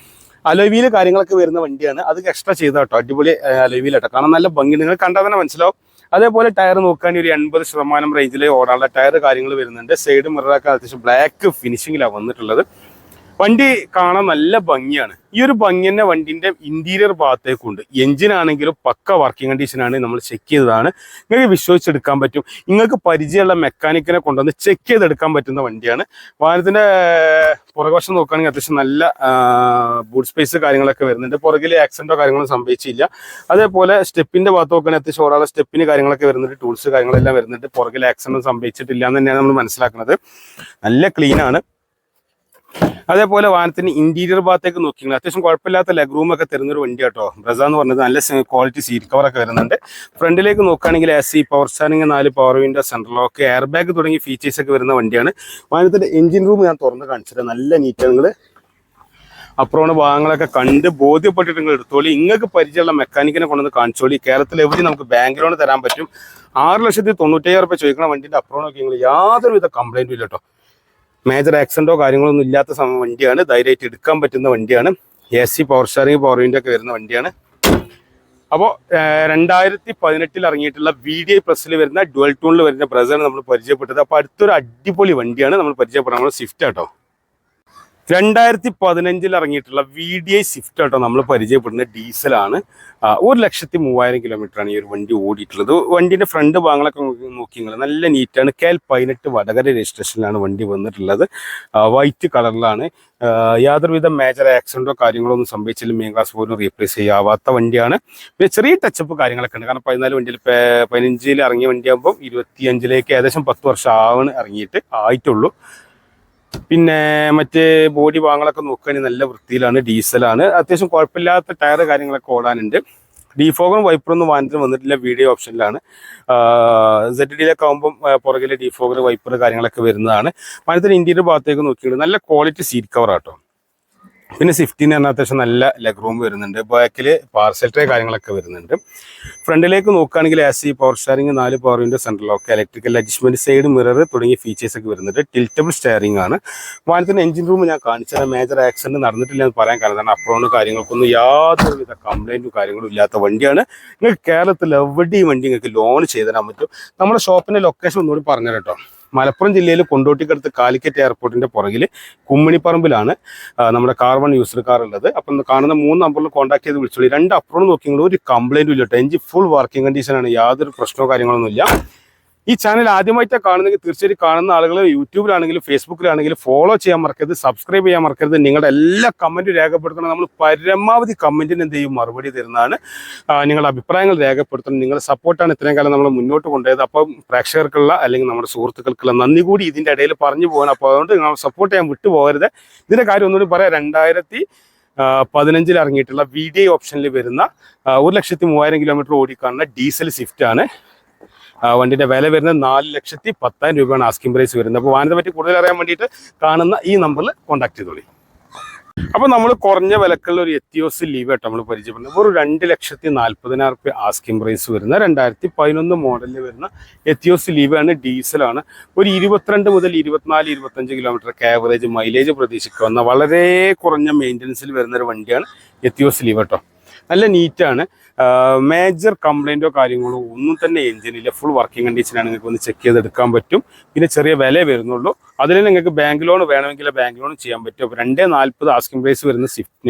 അലോവിയിൽ കാര്യങ്ങളൊക്കെ വരുന്ന വണ്ടിയാണ്. അത് എക്സ്ട്രാ ചെയ്ത കേട്ടോ, അടിപൊളി അലോവിയിലാട്ടോ. കാരണം നല്ല ഭംഗി, നിങ്ങൾ കണ്ടാൽ തന്നെ മനസ്സിലാവും. അതേപോലെ ടയർ നോക്കുകയാണെങ്കിൽ ഒരു 80% റേഞ്ചിൽ ഓടാനുള്ള ടയർ കാര്യങ്ങൾ വരുന്നുണ്ട്. സൈഡ് മിററൊക്കെ അത്യാവശ്യം ബ്ലാക്ക് ഫിനിഷിങ്ങിലാണ് വന്നിട്ടുള്ളത്. വണ്ടി കാണാൻ നല്ല ഭംഗിയാണ്. ഈ ഒരു ഭംഗി തന്നെ വണ്ടിൻ്റെ ഇന്റീരിയർ ഭാഗത്തേക്കുണ്ട്. എഞ്ചിനാണെങ്കിലും പക്ക വർക്കിംഗ് കണ്ടീഷനാണ്, നമ്മൾ ചെക്ക് ചെയ്തതാണ്. നിങ്ങൾക്ക് വിശ്വസിച്ചെടുക്കാൻ പറ്റും. നിങ്ങൾക്ക് പരിചയമുള്ള മെക്കാനിക്കിനെ കൊണ്ടുവന്ന് ചെക്ക് ചെയ്തെടുക്കാൻ പറ്റുന്ന വണ്ടിയാണ്. വാഹനത്തിൻ്റെ പുറകുവശം നോക്കുകയാണെങ്കിൽ അത്യാവശ്യം നല്ല ബൂട്ട് സ്പേസ് കാര്യങ്ങളൊക്കെ വരുന്നുണ്ട്. പുറകിൽ ആക്സിഡന്റോ കാര്യങ്ങളോ സംഭവിച്ചില്ല. അതേപോലെ സ്റ്റെപ്പിൻ്റെ ഭാഗത്ത് നോക്കുകയാണെങ്കിൽ അത്യാവശ്യം ഒരാളെ സ്റ്റെപ്പിന് കാര്യങ്ങളൊക്കെ വരുന്നുണ്ട്, ടൂൾസ് കാര്യങ്ങളെല്ലാം വരുന്നുണ്ട്. പുറകിൽ ആക്സിഡന്റ് സംഭവിച്ചിട്ടില്ല എന്ന് തന്നെയാണ് നമ്മൾ മനസ്സിലാക്കുന്നത്. നല്ല ക്ലീനാണ്. അതേപോലെ വാഹനത്തിന് ഇന്റീരിയർ ഭാഗത്തേക്ക് നോക്കിയാൽ അത്യാവശ്യം കുഴപ്പമില്ലാത്ത ലെഗ് റൂം ഒക്കെ തരുന്നൊരു വണ്ടി കേട്ടോ. ബ്രസ എന്ന് പറഞ്ഞത് നല്ല ക്വാളിറ്റി സീറ്റ് കവറൊക്കെ വരുന്നുണ്ട്. ഫ്രണ്ടിലേക്ക് നോക്കുകയാണെങ്കിൽ AC, power steering, 4 power window, central lock, air bag തുടങ്ങിയ ഫീച്ചേഴ്സ് ഒക്കെ വരുന്ന വണ്ടിയാണ്. വാഹനത്തിന്റെ എഞ്ചിൻ റൂം ഞാൻ തുറന്ന് കാണിച്ചത് നല്ല നീറ്റാണ്. നിങ്ങൾ അപ്രോണ ഭാഗങ്ങളൊക്കെ കണ്ട് ബോധ്യപ്പെട്ടിട്ട് നിങ്ങൾ എടുത്തോളി. നിങ്ങൾക്ക് പരിചയമുള്ള മെക്കാനിക്കിനെ കൊണ്ടുവന്ന് കാണിച്ചോളി. കേരളത്തിൽ എവിടെ നമുക്ക് ബാങ്ക് ലോൺ തരാൻ പറ്റും. 6,95,000 റുപ്യ ചോദിക്കുന്ന വണ്ടിന്റെ അപ്രോണൊക്കെ നിങ്ങൾ യാതൊരുവിധ കംപ്ലൈന്റും ഇല്ല കേട്ടോ. മേജർ ആക്സിഡന്റോ കാര്യങ്ങളൊന്നും ഇല്ലാത്ത വണ്ടിയാണ്. ധൈര്യമായിട്ട് എടുക്കാൻ പറ്റുന്ന വണ്ടിയാണ്. AC, power steering, power window ഒക്കെ വരുന്ന വണ്ടിയാണ്. അപ്പോൾ 2018 ഇറങ്ങിയിട്ടുള്ള VDI പ്ലസിൽ വരുന്ന ഡുവൽ ടൂണിൽ വരുന്ന ബ്രസറാണ് നമ്മൾ പരിചയപ്പെട്ടത്. അപ്പോൾ അടുത്തൊരു അടിപൊളി വണ്ടിയാണ് നമ്മൾ പരിചയപ്പെടുന്നത്, നമ്മൾ സ്വിഫ്റ്റ് കേട്ടോ. 2015 ഇറങ്ങിയിട്ടുള്ള VDI സ്വിഫ്റ്റ് കേട്ടോ നമ്മൾ പരിചയപ്പെടുന്ന ഡീസലാണ്. 1,03,000 കിലോമീറ്ററാണ് ഈ ഒരു വണ്ടി ഓടിയിട്ടുള്ളത്. വണ്ടിൻ്റെ ഫ്രണ്ട് ഭാഗങ്ങളൊക്കെ നോക്കി നിങ്ങൾ നല്ല നീറ്റാണ്. KL 18 വടകര രജിസ്ട്രേഷനിലാണ് വണ്ടി വന്നിട്ടുള്ളത്. വൈറ്റ് കളറിലാണ്. യാതൊരുവിധ മേജർ ആക്സിഡൻറ്റോ കാര്യങ്ങളോ ഒന്നും സംഭവിച്ചില്ല. മെയിൻ ക്ലാസ് പോലും റീപ്ലേസ് ചെയ്യാവാത്ത വണ്ടിയാണ്. പിന്നെ ചെറിയ ടച്ചപ്പ് കാര്യങ്ങളൊക്കെ ഉണ്ട്. കാരണം 14 വണ്ടിയിൽ 15 ഇറങ്ങിയ വണ്ടിയാകുമ്പോൾ 25 ഏകദേശം 10 വർഷം ഇറങ്ങിയിട്ട് ആയിട്ടുള്ളൂ. പിന്നെ മറ്റേ ബോഡി ഭാഗങ്ങളൊക്കെ നോക്കുകയാണെങ്കിൽ നല്ല വൃത്തിയിലാണ്. ഡീസലാണ്. അത്യാവശ്യം കുഴപ്പമില്ലാത്ത ടയർ കാര്യങ്ങളൊക്കെ ഓടാനുണ്ട്. ഡിഫോഗറും വൈപ്പറൊന്നും വാഹനത്തിന് വന്നിട്ടില്ല. VDI ഓപ്ഷനിലാണ്. ZDയിലൊക്കെ ആകുമ്പം പുറകിലെ ഡിഫോഗർ വൈപ്പർ കാര്യങ്ങളൊക്കെ വരുന്നതാണ്. വാഹനത്തിന് ഇന്റീരിയർ ഭാഗത്തേക്ക് നോക്കിയിട്ട് നല്ല ക്വാളിറ്റി സീറ്റ് കവർ ആട്ടോ. പിന്നെ സ്വിഫ്റ്റിന് പറഞ്ഞാൽ അത്യാവശ്യം നല്ല ലെഗ് റൂം വരുന്നുണ്ട്. ബാക്കിൽ പാർസൽ ട്രേ കാര്യങ്ങളൊക്കെ വരുന്നുണ്ട്. ഫ്രണ്ടിലേക്ക് നോക്കുകയാണെങ്കിൽ AC power steering, 4 power window, central lock, electrical adjustment, side mirror തുടങ്ങിയ ഫീച്ചേഴ്സ് ഒക്കെ വരുന്നുണ്ട്. ടിൽറ്റബിൾ സ്റ്റിയറിംഗ് ആണ്. വാഹനത്തിന്റെ എഞ്ചിൻ റൂം ഞാൻ കാണിച്ചാൽ മേജർ ആക്സിഡന്റ് നടന്നിട്ടില്ല എന്ന് പറയാൻ കാരണം അപ്രോണ് കാര്യങ്ങൾക്കൊന്നും യാതൊരുവിധ കംപ്ലൈന്റും കാര്യങ്ങളും ഇല്ലാത്ത വണ്ടിയാണ്. നിങ്ങൾക്ക് കേരളത്തിൽ എവിടെ ഈ വണ്ടി നിങ്ങൾക്ക് ലോൺ ചെയ്ത് തരാൻ പറ്റും. നമ്മുടെ ഷോപ്പിന്റെ ലൊക്കേഷൻ ഒന്നുകൂടി പറഞ്ഞു കേട്ടോ. മലപ്പുറം ജില്ലയിൽ കൊണ്ടോട്ടിക്കടുത്ത് കാലിക്കറ്റ് എയർപോർട്ടിന്റെ പുറകിൽ കുമ്മിണിപ്പറമ്പിലാണ് നമ്മുടെ കാർ1 യൂസർ കാർ ഉള്ളത്. അപ്പം കാണുന്ന 3 നമ്പറിൽ കോൺടാക്ട് ചെയ്ത് വിളിച്ചോളൂ. 2 അപ്രോൺ നോക്കിയെങ്കിൽ ഒരു കംപ്ലൈന്റും ഇല്ല കേട്ടോ. എഞ്ചിൻ ഫുൾ വർക്കിംഗ് കണ്ടീഷനാണ്. യാതൊരു പ്രശ്നമോ കാര്യങ്ങളൊന്നും ഇല്ല. ഈ ചാനൽ ആദ്യമായിട്ടാണ് കാണുന്നെങ്കിൽ തീർച്ചയായും കാണുന്ന ആളുകൾ യൂട്യൂബിലാണെങ്കിലും ഫേസ്ബുക്കിലാണെങ്കിലും ഫോളോ ചെയ്യാൻ മറക്കരുത്, സബ്സ്ക്രൈബ് ചെയ്യാൻ മറക്കരുത്. നിങ്ങളുടെ എല്ലാ കമൻറ്റും രേഖപ്പെടുത്തണം. നമ്മൾ പരമാവധി കമൻറ്റിന് എന്ത് ചെയ്യും മറുപടി തരുന്നതാണ്. നിങ്ങളുടെ അഭിപ്രായങ്ങൾ രേഖപ്പെടുത്തണം. നിങ്ങളുടെ സപ്പോർട്ടാണ് ഇത്രയും കാലം നമ്മൾ മുന്നോട്ട് കൊണ്ടുപോയത്. അപ്പം പ്രേക്ഷകർക്കുള്ള അല്ലെങ്കിൽ നമ്മുടെ സുഹൃത്തുക്കൾക്കുള്ള നന്ദി കൂടി ഇതിൻ്റെ ഇടയിൽ പറഞ്ഞു പോകണം. അപ്പോൾ അതുകൊണ്ട് നിങ്ങൾ സപ്പോർട്ട് ചെയ്യാൻ വിട്ടുപോകരുത്. ഇതിൻ്റെ കാര്യം ഒന്നുകൂടി പറയാം. 2015 ഇറങ്ങിയിട്ടുള്ള VDI ഓപ്ഷനിൽ വരുന്ന 1,03,000 കിലോമീറ്റർ ഓടിക്കാണുന്ന ഡീസൽ സ്വിഫ്റ്റ് ആണ്. വണ്ടിന്റെ വില വരുന്നത് 4,10,000 രൂപയാണ് ആസ്കിംഗ് പ്രൈസ് വരുന്നത്. അപ്പോൾ വാഹനത്തെ പറ്റി കൂടുതൽ അറിയാൻ വേണ്ടിയിട്ട് കാണുന്ന ഈ നമ്പറിൽ കോൺടാക്ട് ചെയ്തോളി. അപ്പോൾ നമ്മൾ കുറഞ്ഞ വിലക്കുള്ള ഒരു എത്തിയോസ് ലീവ് ആയിട്ട് നമ്മൾ പരിചയപ്പെടുന്നത്. ഒരു 2,40,000 രൂപ ആസ്കിംഗ് പ്രൈസ് വരുന്ന 2011 മോഡലിൽ വരുന്ന എത്തിയോസ് ലീവാണ്. ഡീസലാണ്. ഒരു 22 മുതൽ 24, 25 കിലോമീറ്റർ ആവറേജ് മൈലേജ് പ്രതീക്ഷിക്കാവുന്ന വളരെ കുറഞ്ഞ മെയിൻ്റനൻസിൽ വരുന്നൊരു വണ്ടിയാണ് എത്തിയോസ് ലീവ് കേട്ടോ. നല്ല നീറ്റാണ്. മേജർ കംപ്ലൈൻറ്റോ കാര്യങ്ങളോ ഒന്നും തന്നെ എഞ്ചിനില്ല. ഫുൾ വർക്കിംഗ് കണ്ടീഷനാണ്. നിങ്ങൾക്ക് ഒന്ന് ചെക്ക് ചെയ്തെടുക്കാൻ പറ്റും. പിന്നെ ചെറിയ വില വരുന്നുള്ളൂ. അതിൽ നിങ്ങൾക്ക് ബാങ്ക് ലോൺ വേണമെങ്കിൽ ബാങ്ക് ലോൺ ചെയ്യാൻ പറ്റും. അപ്പോൾ 2,40,000 ആസ്കിംഗ് പ്രൈസ് വരുന്ന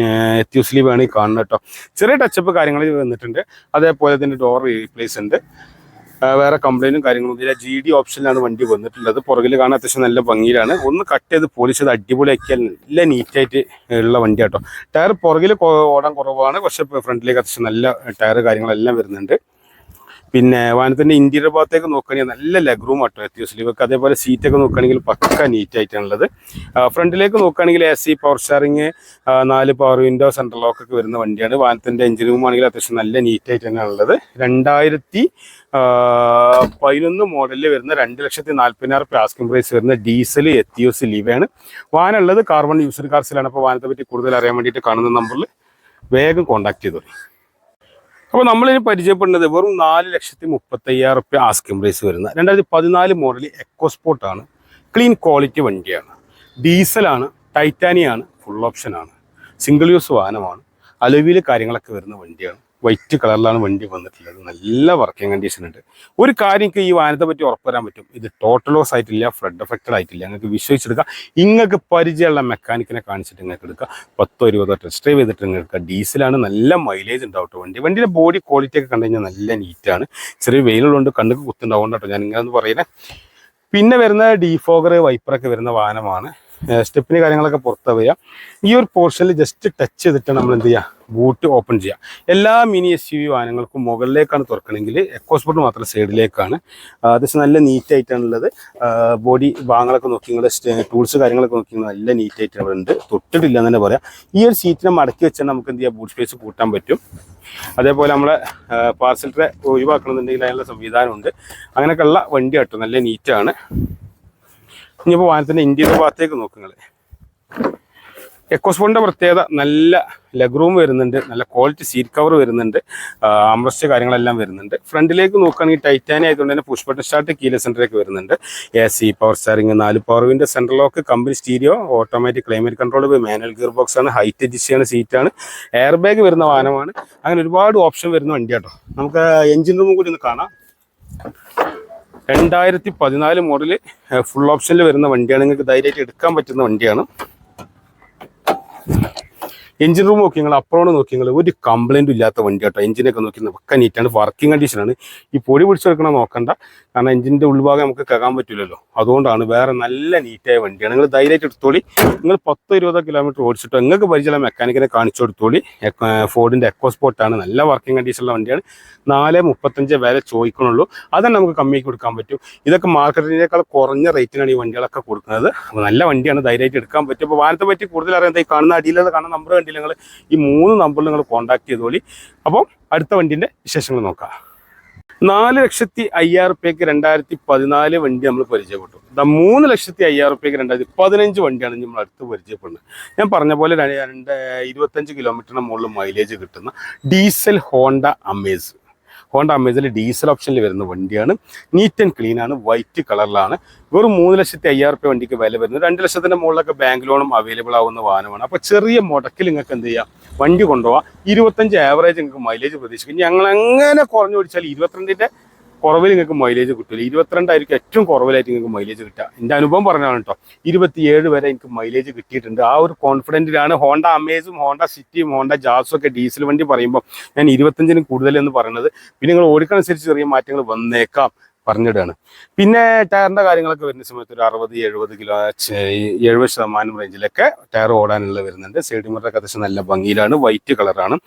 എത്തിയോസ് ലീവ് ആണ് ഈ കാണുന്നത് കേട്ടോ. ചെറിയ ടച്ചപ്പ് കാര്യങ്ങൾ വന്നിട്ടുണ്ട്. അതേപോലെ തന്നെ ഡോർ റീപ്ലേസ് ഉണ്ട്. വേറെ കംപ്ലൈൻറ്റും കാര്യങ്ങളും ഇതിലെ GD ഓപ്ഷനിലാണ് വണ്ടി വന്നിട്ടുള്ളത്. പുറകിൽ കാണാൻ അത്യാവശ്യം നല്ല ഭംഗിയിലാണ്. ഒന്ന് കട്ട് ചെയ്ത് പോളിഷ് ചെയ്ത് അടിപൊളിയാക്കിയാൽ നല്ല നീറ്റായിട്ട് ഉള്ള വണ്ടി കേട്ടോ. ടയർ പുറകിൽ ഓടാൻ കുറവാണ്. പക്ഷേ ഫ്രണ്ടിലേക്ക് അത്യാവശ്യം നല്ല ടയർ കാര്യങ്ങളെല്ലാം വരുന്നുണ്ട്. പിന്നെ വാഹനത്തിൻ്റെ ഇൻറ്റീരിയർ ഭാഗത്തേക്ക് നോക്കുകയാണെങ്കിൽ നല്ല ലെഗ് റൂം ആട്ടോ എത്തിയോസ് ലീവൊക്കെ. അതേപോലെ സീറ്റൊക്കെ നോക്കുകയാണെങ്കിൽ പക്ക നീറ്റായിട്ടാണുള്ളത്. ഫ്രണ്ടിലേക്ക് നോക്കുകയാണെങ്കിൽ AC power steering, 4 power window, central lock ഒക്കെ വരുന്ന വണ്ടിയാണ്. വാഹനത്തിൻ്റെ എഞ്ചിൻ റൂം ആണെങ്കിൽ അത്യാവശ്യം നല്ല നീറ്റായിട്ട് തന്നെയാണ് ഉള്ളത്. 2011 മോഡലിൽ വരുന്ന 2,40,000 രൂപ ആസ്കിംഗ് പ്രൈസ് വരുന്ന ഡീസൽ എത്തിയോസ് ലീവാണ്. വാഹനം ഉള്ളത് കാർ1 യൂസർ കാർസിലാണ്. അപ്പോൾ വാഹനത്തെ പറ്റി കൂടുതൽ അറിയാൻ വേണ്ടിയിട്ട് കാണുന്ന നമ്പറിൽ വേഗം കോൺടാക്ട് ചെയ്തോളൂ. അപ്പോൾ നമ്മളിനി പരിചയപ്പെടുന്നത് വെറും 4,30,000 രൂപ ആസ്കിംഗ് പ്രൈസ് വരുന്ന 2014 മോഡൽ എക്കോസ്പോർട്ടാണ്. ക്ലീൻ ക്വാളിറ്റി വണ്ടിയാണ്. ഡീസലാണ്. ടൈറ്റാനിയാണ്. ഫുൾ ഓപ്ഷനാണ്. സിംഗിൾ യൂസ് വാഹനമാണ്. അലോവിയിൽ കാര്യങ്ങളൊക്കെ വരുന്ന വണ്ടിയാണ്. വൈറ്റ് കളറിലാണ് വണ്ടി വന്നിട്ടുള്ളത്. നല്ല വർക്കിംഗ് കണ്ടീഷൻ ഉണ്ട്. ഒരു കാര്യം ഈ വാഹനത്തെ പറ്റി ഉറപ്പ് വരാൻ പറ്റും. ഇത് ടോട്ടൽ ലോസ് ആയിട്ടില്ല, ഫ്ലഡ് എഫക്റ്റഡ് ആയിട്ടില്ല. നിങ്ങൾക്ക് വിശ്വസിച്ചെടുക്കാം. നിങ്ങൾക്ക് പരിചയമുള്ള മെക്കാനിക്കിനെ കാണിച്ചിട്ട് നിങ്ങൾക്ക് എടുക്കുക. 10-20 ടെസ്റ്റ് ഡ്രൈവ് ചെയ്തിട്ട് നിങ്ങൾക്ക് ഡീസലാണ്. നല്ല മൈലേജ് ഉണ്ടാവും വണ്ടി. വണ്ടിയുടെ ബോഡി ക്വാളിറ്റി ഒക്കെ കണ്ടു കഴിഞ്ഞാൽ നല്ല നീറ്റാണ്. ചെറിയ വെയിലുള്ളതുകൊണ്ട് കണ്ണുക്ക് കുത്തുണ്ടാവും കേട്ടോ ഞാൻ ഇങ്ങനെ പറയുന്നത്. പിന്നെ വരുന്ന ഡിഫോഗർ വൈപ്പറൊക്കെ വരുന്ന വാഹനമാണ്. സ്റ്റെപ്പിന് കാര്യങ്ങളൊക്കെ പുറത്ത് വരിക. ഈ ഒരു പോർഷനിൽ ജസ്റ്റ് ടച്ച് ചെയ്തിട്ട് നമ്മൾ എന്ത് ചെയ്യുക, ബൂട്ട് ഓപ്പൺ ചെയ്യുക. എല്ലാ മിനി SUV വാഹനങ്ങൾക്കും മുകളിലേക്കാണ് തുറക്കണമെങ്കിൽ എക്കോസ്പോർട്ട് മാത്രം സൈഡിലേക്കാണ്. അത്യാവശ്യം നല്ല നീറ്റായിട്ടാണുള്ളത്. ബോഡി ഭാഗങ്ങളൊക്കെ നോക്കി നിങ്ങൾ ടൂൾസ് കാര്യങ്ങളൊക്കെ നോക്കി നല്ല നീറ്റായിട്ട് അവിടെ ഉണ്ട്. തൊട്ടിട്ടില്ല എന്ന് തന്നെ പറയാം. ഈ ഒരു സീറ്റിനെ മടക്കി വെച്ചാൽ നമുക്ക് എന്ത് ചെയ്യാം, ബൂട്ട് സ്പേസ് കൂട്ടാൻ പറ്റും. അതേപോലെ നമ്മളെ പാർസൽ ട്രേ ഒഴിവാക്കണമെന്നുണ്ടെങ്കിൽ അതിനുള്ള സംവിധാനമുണ്ട്. അങ്ങനെയൊക്കെയുള്ള വണ്ടി കേട്ടോ. നല്ല നീറ്റാണ്. ഇനിയിപ്പോൾ വാഹനത്തിൻ്റെ ഇന്ത്യയുടെ ഭാഗത്തേക്ക് നോക്കുക. എക്കോസ്പോർട്ടിൻ്റെ പ്രത്യേകത നല്ല ലെഗ് റൂം വരുന്നുണ്ട്, നല്ല ക്വാളിറ്റി സീറ്റ് കവർ വരുന്നുണ്ട്, ആംറസ്റ്റ് കാര്യങ്ങളെല്ലാം വരുന്നുണ്ട്. ഫ്രണ്ടിലേക്ക് നോക്കുകയാണെങ്കിൽ ടൈറ്റാനിയം ആയതുകൊണ്ട് തന്നെ push button start, keyless entry വരുന്നുണ്ട്. AC, power steering, 4 power window, central lock, company stereo, automatic climate control, manual gear box ആണ്, ഹൈറ്റ് അഡ്ജസ്റ്റ് ചെയ്യുന്ന സീറ്റാണ്, എയർ ബാഗ് വരുന്ന വാഹനമാണ്. അങ്ങനെ ഒരുപാട് ഓപ്ഷൻ വരുന്ന വണ്ടി കേട്ടോ. നമുക്ക് എഞ്ചിൻ റൂം കൂടി ഒന്ന് കാണാം. 2014 മോഡല് ഫുൾ ഓപ്ഷനിൽ വരുന്ന വണ്ടിയാണ്. നിങ്ങൾക്ക് ധൈര്യമായിട്ട് എടുക്കാൻ പറ്റുന്ന വണ്ടിയാണ്. എഞ്ചിൻ റൂം നോക്കി നിങ്ങൾ, അപ്പുറം നോക്കി നിങ്ങൾ, ഒരു കംപ്ലൈൻറ്റും ഇല്ലാത്ത വണ്ടി കേട്ടോ. എഞ്ചിനൊക്കെ നോക്കി ഒക്കെ നീറ്റാണ്, വർക്കിംഗ് കണ്ടീഷനാണ്. ഈ പൊടി പിടിച്ചെടുക്കണം നോക്കണ്ട, കാരണം എഞ്ചിൻ്റെ ഉൾഭാഗം നമുക്ക് കേൾക്കാൻ പറ്റില്ലല്ലോ, അതുകൊണ്ടാണ്. വേറെ നല്ല നീറ്റായ വണ്ടിയാണ്. നിങ്ങൾ ധൈര്യമായിട്ട് എടുത്തോളി. നിങ്ങൾ 10-20 കിലോമീറ്റർ ഓടിച്ചിട്ടോ നിങ്ങൾക്ക് പരിചയമുള്ള മെക്കാനിക്കിനെ കാണിച്ചു കൊടുത്തോളി. ഫോർഡിൻ്റെ എക്കോ സ്പോർട്ടാണ്, നല്ല വർക്കിംഗ് കണ്ടീഷനുള്ള വണ്ടിയാണ്. 4.35 വില ചോദിക്കണുള്ളൂ, അതന്നെ നമുക്ക് കമ്മിയാക്കി കൊടുക്കാൻ പറ്റും. ഇതൊക്കെ മാർക്കറ്റിനേക്കാൾ കുറഞ്ഞ റേറ്റിനാണ് ഈ വണ്ടികളൊക്കെ കൊടുക്കുന്നത്. അപ്പോൾ നല്ല വണ്ടിയാണ്, ധൈര്യമായിട്ട് എടുക്കാൻ പറ്റും. അപ്പോൾ വാഹനത്തെ പറ്റി കൂടുതൽ അറിയാൻ ഈ കാണുന്ന അടിയിലുള്ള കാണുന്ന നമ്പർ കണ്ടില്ല നിങ്ങൾ, ഈ 3 നമ്പറിൽ നിങ്ങൾ കോൺടാക്ട് ചെയ്തോളി. അപ്പോൾ അടുത്ത വണ്ടിൻ്റെ വിശേഷങ്ങൾ നോക്കാം. 4,05,000 റുപ്യക്ക് 2014 വണ്ടി നമ്മൾ പരിചയപ്പെട്ടു. 3,05,000 റുപ്യക്ക് 2015 വണ്ടിയാണ് നമ്മൾ അടുത്ത് പരിചയപ്പെടുന്നത്. ഞാൻ പറഞ്ഞ പോലെ 25 കിലോമീറ്ററിന് മുകളിൽ മൈലേജ് കിട്ടുന്ന ഡീസൽ ഹോണ്ട അമേസിൽ ഡീസൽ ഓപ്ഷനിൽ വരുന്ന വണ്ടിയാണ്. നീറ്റ് ആൻഡ് ക്ലീൻ ആണ്, വൈറ്റ് കളറിലാണ്. വെറും 3,05,000 റുപ്യ വണ്ടിക്ക് വില വരുന്നത്. 2 ലക്ഷത്തിൻ്റെ മുകളിലൊക്കെ ബാങ്ക് ലോണും അവൈലബിൾ ആവുന്ന വാഹനമാണ്. അപ്പോൾ ചെറിയ മുടക്കിൽ നിങ്ങൾക്ക് എന്ത് ചെയ്യാം, വണ്ടി കൊണ്ടുപോകാം. 25 ആവറേജ് നിങ്ങൾക്ക് മൈലേജ് പ്രതീക്ഷിക്കും. ഞങ്ങൾ അങ്ങനെ കുറഞ്ഞു പിടിച്ചാൽ 22ൻ്റെ കുറവിൽ നിങ്ങൾക്ക് മൈലേജ് കിട്ടില്ല. 22 ആയിരിക്കും ഏറ്റവും കുറവിലായിട്ട് നിങ്ങൾക്ക് മൈലേജ് കിട്ടുക. എൻ്റെ അനുഭവം പറഞ്ഞതാണ് കേട്ടോ. 27 വരെ എനിക്ക് മൈലേജ് കിട്ടിയിട്ടുണ്ട്. ആ ഒരു കോൺഫിഡൻറ്റിലാണ് ഹോണ്ട അമേസും ഹോണ്ട സിറ്റിയും ഹോണ്ട ജാസും ഒക്കെ ഡീസൽ വണ്ടി പറയുമ്പോൾ ഞാൻ 25-ന് കൂടുതൽ എന്ന് പറയുന്നത്. പിന്നെ നിങ്ങൾ ഓടിക്കനുസരിച്ച് ചെറിയ മാറ്റങ്ങൾ വന്നേക്കാം പറഞ്ഞിടാണ്. പിന്നെ ടയറിൻ്റെ കാര്യങ്ങളൊക്കെ വരുന്ന സമയത്ത് ഒരു 60-70 റേഞ്ചിലൊക്കെ ടയർ ഓടാനുള്ള വരുന്നുണ്ട്. സൈഡ് മിററൊക്കെ അത്യാവശ്യം നല്ല ഭംഗിയിലാണ്, വൈറ്റ് കളറാണ്.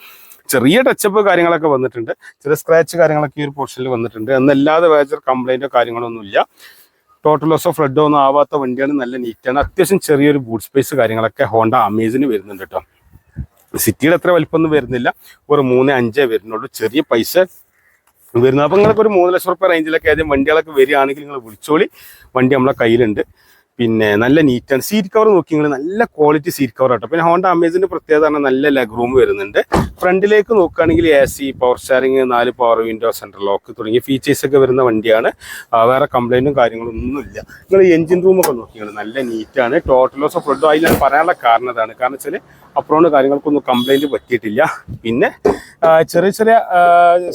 ചെറിയ ടച്ചപ്പ് കാര്യങ്ങളൊക്കെ വന്നിട്ടുണ്ട്, ചെറിയ സ്ക്രാച്ച് കാര്യങ്ങളൊക്കെ ഈ ഒരു പോർഷനിൽ വന്നിട്ടുണ്ട്. എന്നല്ലാതെ മേജർ കംപ്ലൈൻറ്റോ കാര്യങ്ങളൊന്നുമില്ല. ടോട്ടൽ ലോസ് ഓഫ് റെഡ് ഒന്നും ആവാത്ത വണ്ടിയാണ്, നല്ല നീറ്റാണ്. അത്യാവശ്യം ചെറിയൊരു ബൂട്ട് സ്പേസ് കാര്യങ്ങളൊക്കെ ഹോണ്ട അമേസിന് വരുന്നുണ്ട് കേട്ടോ. സിറ്റിയുടെ അത്ര വലിപ്പമൊന്നും വരുന്നില്ല, ഒരു 3.5 വരുന്നുള്ളൂ. ചെറിയ പൈസ വരുന്നത്. അപ്പോൾ നിങ്ങൾക്ക് ഒരു 3 ലക്ഷം റുപ്യ റേഞ്ചിലൊക്കെ ആദ്യം വണ്ടികളൊക്കെ വരികയാണെങ്കിൽ നിങ്ങൾ വിളിച്ചോളി, വണ്ടി നമ്മളെ കയ്യിലുണ്ട്. പിന്നെ നല്ല നീറ്റാണ്. സീറ്റ് കവർ നോക്കി നിങ്ങൾ, നല്ല ക്വാളിറ്റി സീറ്റ് കവർ ആട്ടോ. പിന്നെ ഹോണ്ട അമേസിൻ്റെ പ്രത്യേകത പറഞ്ഞാൽ നല്ല ലെഗ് റൂം വരുന്നുണ്ട്. ഫ്രണ്ടിലേക്ക് നോക്കുകയാണെങ്കിൽ AC, power steering, 4 power window, central lock തുടങ്ങിയ ഫീച്ചേഴ്സൊക്കെ വരുന്ന വണ്ടിയാണ്. വേറെ കംപ്ലൈൻറ്റും കാര്യങ്ങളൊന്നുമില്ല. നിങ്ങൾ എഞ്ചിൻ റൂമൊക്കെ നോക്കിയാൽ നല്ല നീറ്റാണ്. ടോട്ടൽ ലോസ് ഓഫ് റെഡ് അതിൽ പറയാനുള്ള കാരണം അതാണ്. കാരണം വെച്ചാൽ അപ്രോണ്ട് കാര്യങ്ങൾക്കൊന്നും കംപ്ലൈൻറ്റ് പറ്റിയിട്ടില്ല. പിന്നെ ചെറിയ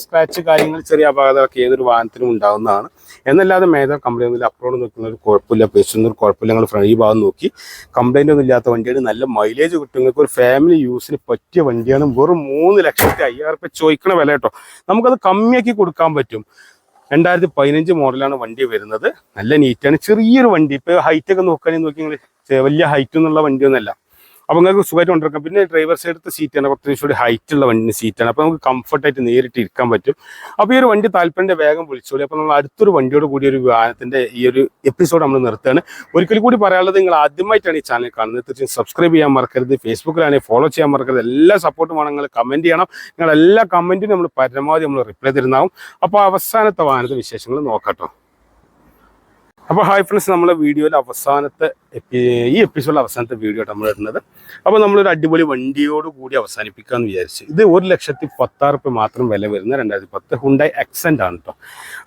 സ്ക്രാച്ച് കാര്യങ്ങൾ, ചെറിയ അപകടമൊക്കെ ഏതൊരു വാഹനത്തിനും ഉണ്ടാകുന്നതാണ്. എന്നല്ലാതെ മേജർ കംപ്ലൈൻറ്റ് ഒന്നുമില്ല. അപ്രോഡ് നോക്കുന്ന ഒരു കുഴപ്പമില്ല, പേശൊന്നും കുഴപ്പമില്ല. നിങ്ങൾ ഈ ഭാഗം നോക്കി കംപ്ലൈൻ്റ് ഒന്നും ഇല്ലാത്ത വണ്ടിയാണ്. നല്ല മൈലേജ് കിട്ടും. നിങ്ങൾക്ക് ഒരു ഫാമിലി യൂസിന് പറ്റിയ വണ്ടിയാണ്. വെറും 3,05,000 റുപ്യ ചോദിക്കണ വില കേട്ടോ. നമുക്കത് കമ്മിയാക്കി കൊടുക്കാൻ പറ്റും. 2015 മോഡലാണ് വണ്ടി വരുന്നത്. നല്ല നീറ്റാണ്, ചെറിയൊരു വണ്ടി. ഇപ്പോൾ ഹൈറ്റൊക്കെ നോക്കുകയാണെങ്കിൽ നിങ്ങൾ വലിയ ഹൈറ്റ് എന്നുള്ള വണ്ടിയൊന്നുമല്ല. അപ്പോൾ നിങ്ങൾക്ക് സുഖമായിട്ട് കൊണ്ടിരിക്കാം. പിന്നെ ഡ്രൈവർ സൈഡത്തെ സീറ്റാണ്, കുറച്ചുകൂടി ഹൈറ്റുള്ള വണ്ടി സീറ്റാണ്. അപ്പോൾ നമുക്ക് കംഫർട്ടായിട്ട് നേരിട്ട് ഇരിക്കാൻ പറ്റും. അപ്പോൾ ഈ ഒരു വണ്ടി താല്പര്യം വേഗം വിളിച്ചോളി. അപ്പോൾ നമ്മൾ അടുത്തൊരു വണ്ടിയോട് കൂടി ഒരു വാഹനത്തിൻ്റെ ഈ ഒരു എപ്പിസോഡ് നമ്മൾ നിർത്തുകയാണ്. ഒരിക്കൽ കൂടി പറയാനുള്ളത്, നിങ്ങൾ ആദ്യമായിട്ടാണ് ഈ ചാനൽ കാണുന്നത്, തീർച്ചയായും സബ്സ്ക്രൈബ് ചെയ്യാൻ മറക്കരുത്. ഫേസ്ബുക്കിലാണെങ്കിൽ ഫോളോ ചെയ്യാൻ മറക്കരുത്. എല്ലാ സപ്പോർട്ടും വേണം, നിങ്ങൾ കമൻറ്റ് ചെയ്യണം. നിങ്ങളെല്ലാ കമൻറ്റിനും നമ്മൾ പരമാവധി നമ്മൾ റിപ്ലൈ തരുന്നതാവും. അപ്പോൾ അവസാനത്തെ വാഹനത്തെ വിശേഷങ്ങൾ നോക്കാട്ടോ. അപ്പോൾ ഹായ് ഫ്രണ്ട്സ്, നമ്മളെ വീഡിയോയിൽ ഈ എപ്പിസോഡിൽ അവസാനത്തെ വീഡിയോ ആയിട്ട് നമ്മൾ ഇടുന്നത്. അപ്പോൾ നമ്മളൊരു അടിപൊളി വണ്ടിയോട് കൂടി അവസാനിപ്പിക്കാമെന്ന് വിചാരിച്ചു. ഇത് 1,10,000 റുപ്യ മാത്രം വില വരുന്ന 2010 ഹുണ്ടായി ആക്സെന്റ് ആണ് കേട്ടോ.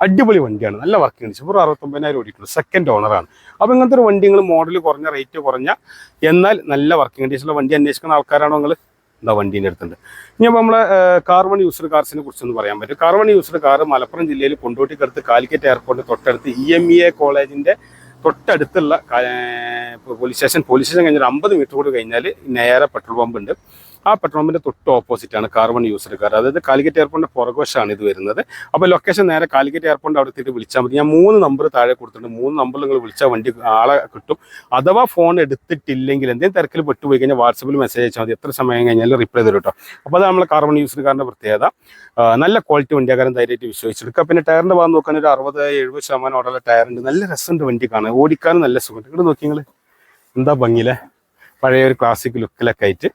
അടിപൊളി വണ്ടിയാണ്, നല്ല വർക്ക് ഉണ്ട്. ഒരു 69,000 ഓടിയിട്ടുള്ളൂ, സെക്കൻഡ് ഓണറാണ്. അപ്പോൾ ഇങ്ങനത്തെ ഒരു വണ്ടി നിങ്ങൾ മോഡൽ കുറഞ്ഞ, റേറ്റ് കുറഞ്ഞ, എന്നാൽ നല്ല വർക്കിംഗ് കണ്ടീഷനുള്ള വണ്ടി അന്വേഷിക്കുന്ന ആൾക്കാരാണോ നിങ്ങൾ, എന്താ വണ്ടീൻ്റെ അടുത്തുണ്ട്. ഇനി അപ്പോൾ നമ്മളെ കാർവൺ യൂസ്ഡ് കാർസിനെ കുറിച്ചൊന്ന് പറയാൻ പറ്റും. കാർവൺ യൂസ്ഡ് കാർ മലപ്പുറം ജില്ലയിൽ കൊണ്ടോട്ടിക്കടുത്ത് കാലിക്കറ്റ് എയർപോർട്ടിന് തൊട്ടടുത്ത് EMEA കോളേജിൻ്റെ തൊട്ടടുത്തുള്ള പോലീസ് സ്റ്റേഷൻ കഴിഞ്ഞാൽ 50 മീറ്റർ കൂടി കഴിഞ്ഞാൽ നേരെ പെട്രോൾ പമ്പ് ഉണ്ട്. ആ പെട്രോൾ പമ്പിൻ്റെ തൊട്ട് ഓപ്പോസിറ്റാണ് കാർവൺ യൂസ്ഡ് കാർ. അതായത് കാലിക്കറ്റ് എയർപോർട്ടിൻ്റെ പുറകുവശമാണ് ഇത് വരുന്നത്. അപ്പോൾ ലൊക്കേഷൻ നേരെ കാലിക്കറ്റ് എയർപോർട്ടിൻ്റെ അവിടെ എത്തിയിട്ട് വിളിച്ചാൽ മതി. ഞാൻ 3 നമ്പർ താഴെ കൊടുത്തിട്ടുണ്ട്. 3 നമ്പറിൽ നിങ്ങൾ വിളിച്ചാൽ വണ്ടി ആളെ കിട്ടും. അഥവാ ഫോൺ എടുത്തിട്ടില്ലെങ്കിൽ എന്തെങ്കിലും തിരക്കിൽ പെട്ടുപോയി കഴിഞ്ഞാൽ വാട്സപ്പിൽ മെസ്സേജ് അയച്ചാൽ മതി. എത്ര സമയം കഴിഞ്ഞാൽ റിപ്ലൈ തരും കേട്ടോ. അപ്പോൾ അത് നമ്മൾ കാർവൺ യൂസ്ഡ് കാറിൻ്റെ പ്രത്യേകത. നല്ല ക്വാളിറ്റി വണ്ടിയാകാരം ധൈര്യമായിട്ട് വിശ്വസിച്ചെടുക്കുക. പിന്നെ ടയറിൻ്റെ ഭാഗം നോക്കുകയാണെങ്കിൽ ഒരു 60-70% ഓടുള്ള ടയറുണ്ട്. നല്ല രസമുണ്ട് വണ്ടി കാണാൻ, ഓടിക്കാനും നല്ല സുഖമുണ്ട്. ഇവിടെ നോക്കി നിങ്ങൾ, എന്താ ഭംഗിയിലെ പഴയ ഒരു ക്ലാസിക് ലുക്കിലൊക്കെ ആയിട്ട്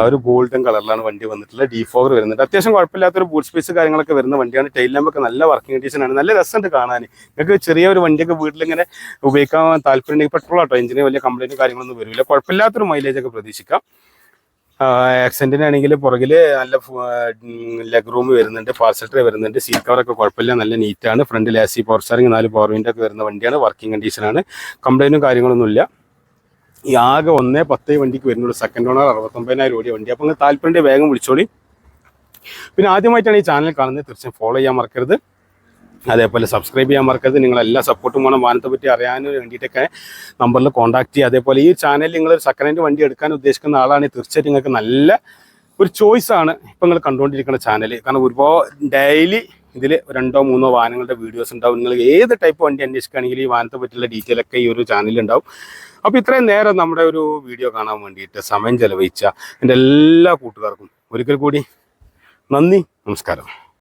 ഒരു ഗോൾഡൻ കളറിലാണ് വണ്ടി വന്നിട്ടുള്ളത്. ഡീഫോഗർ വരുന്നുണ്ട്. അത്യാവശ്യം കുഴപ്പമില്ലാത്തൊരു ബൂട്ട് സ്പേസ് കാര്യങ്ങളൊക്കെ വരുന്ന വണ്ടിയാണ്. ടൈൽ ലാമ്പൊക്കെ നല്ല വർക്കിംഗ് കണ്ടീഷനാണ്. നല്ല രസമുണ്ട് കാണാൻ. നിങ്ങൾക്ക് ചെറിയ ഒരു വണ്ടിയൊക്കെ വീട്ടിലിങ്ങനെ ഉപയോഗിക്കാൻ താല്പര്യം ഉണ്ടെങ്കിൽ പെട്രോൾ ആട്ടോ, എഞ്ചിന് വലിയ കംപ്ലൈൻറ്റും കാര്യങ്ങളൊന്നും വരില്ല. കുഴപ്പമില്ലാത്തൊരു മൈലേജൊക്കെ പ്രതീക്ഷിക്കാം. ആക്സെന്റിനാണെങ്കിൽ പുറകിൽ നല്ല ലെഗ് റൂം വരുന്നുണ്ട്, പാർസൽ ട്രേ വരുന്നുണ്ട്, സീറ്റ് കവറൊക്കെ കുഴപ്പമില്ല, നല്ല നീറ്റാണ്. ഫ്രണ്ടിൽ AC power steering 4 power window ഒക്കെ വരുന്ന വണ്ടിയാണ്. വർക്കിംഗ് കണ്ടീഷനാണ്, കംപ്ലൈൻറ്റും കാര്യങ്ങളൊന്നുമില്ല. ഈ ആകെ 1.10 വണ്ടിക്ക് വരുന്നുള്ളൂ. സെക്കൻഡ് ഓണർ 69,000 ഓടിയ വണ്ടി. അപ്പോൾ നിങ്ങൾ താല്പര്യം വേഗം വിളിച്ചോളി. പിന്നെ ആദ്യമായിട്ടാണ് ഈ ചാനൽ കാണുന്നത്, തീർച്ചയായും ഫോളോ ചെയ്യാൻ മറക്കരുത്. അതേപോലെ സബ്സ്ക്രൈബ് ചെയ്യാൻ മറക്കരുത്. നിങ്ങളെല്ലാ സപ്പോർട്ടും വേണം. വാഹനത്തെ പറ്റി അറിയാൻ വേണ്ടിയിട്ടൊക്കെ നമ്പറിൽ കോൺടാക്ട് ചെയ്യുക. അതേപോലെ ഈ ചാനലിൽ നിങ്ങളൊരു സെക്കൻഡ് ഹാൻഡ് വണ്ടി എടുക്കാൻ ഉദ്ദേശിക്കുന്ന ആളാണെങ്കിൽ തീർച്ചയായിട്ടും നിങ്ങൾക്ക് നല്ല ഒരു ചോയ്സാണ് ഇപ്പം നിങ്ങൾ കണ്ടുകൊണ്ടിരിക്കുന്ന ചാനൽ. കാരണം ഒരുപാട് ഡെയിലി ഇതിൽ 2-3 വാഹനങ്ങളുടെ വീഡിയോസ് ഉണ്ടാവും. നിങ്ങൾ ഏത് ടൈപ്പ് വണ്ടി അന്വേഷിക്കുകയാണെങ്കിൽ ഈ വാഹനത്തെ പറ്റിയുള്ള ഡീറ്റെയിൽ ഒക്കെ ഈ ഒരു ചാനലിൽ ഉണ്ടാവും. അപ്പോൾ ഇത്രയും നേരം നമ്മുടെ ഒരു വീഡിയോ കാണാൻ വേണ്ടിയിട്ട് സമയം ചെലവഴിച്ച എൻ്റെ എല്ലാ കൂട്ടുകാർക്കും ഒരിക്കൽ കൂടി നന്ദി, നമസ്കാരം.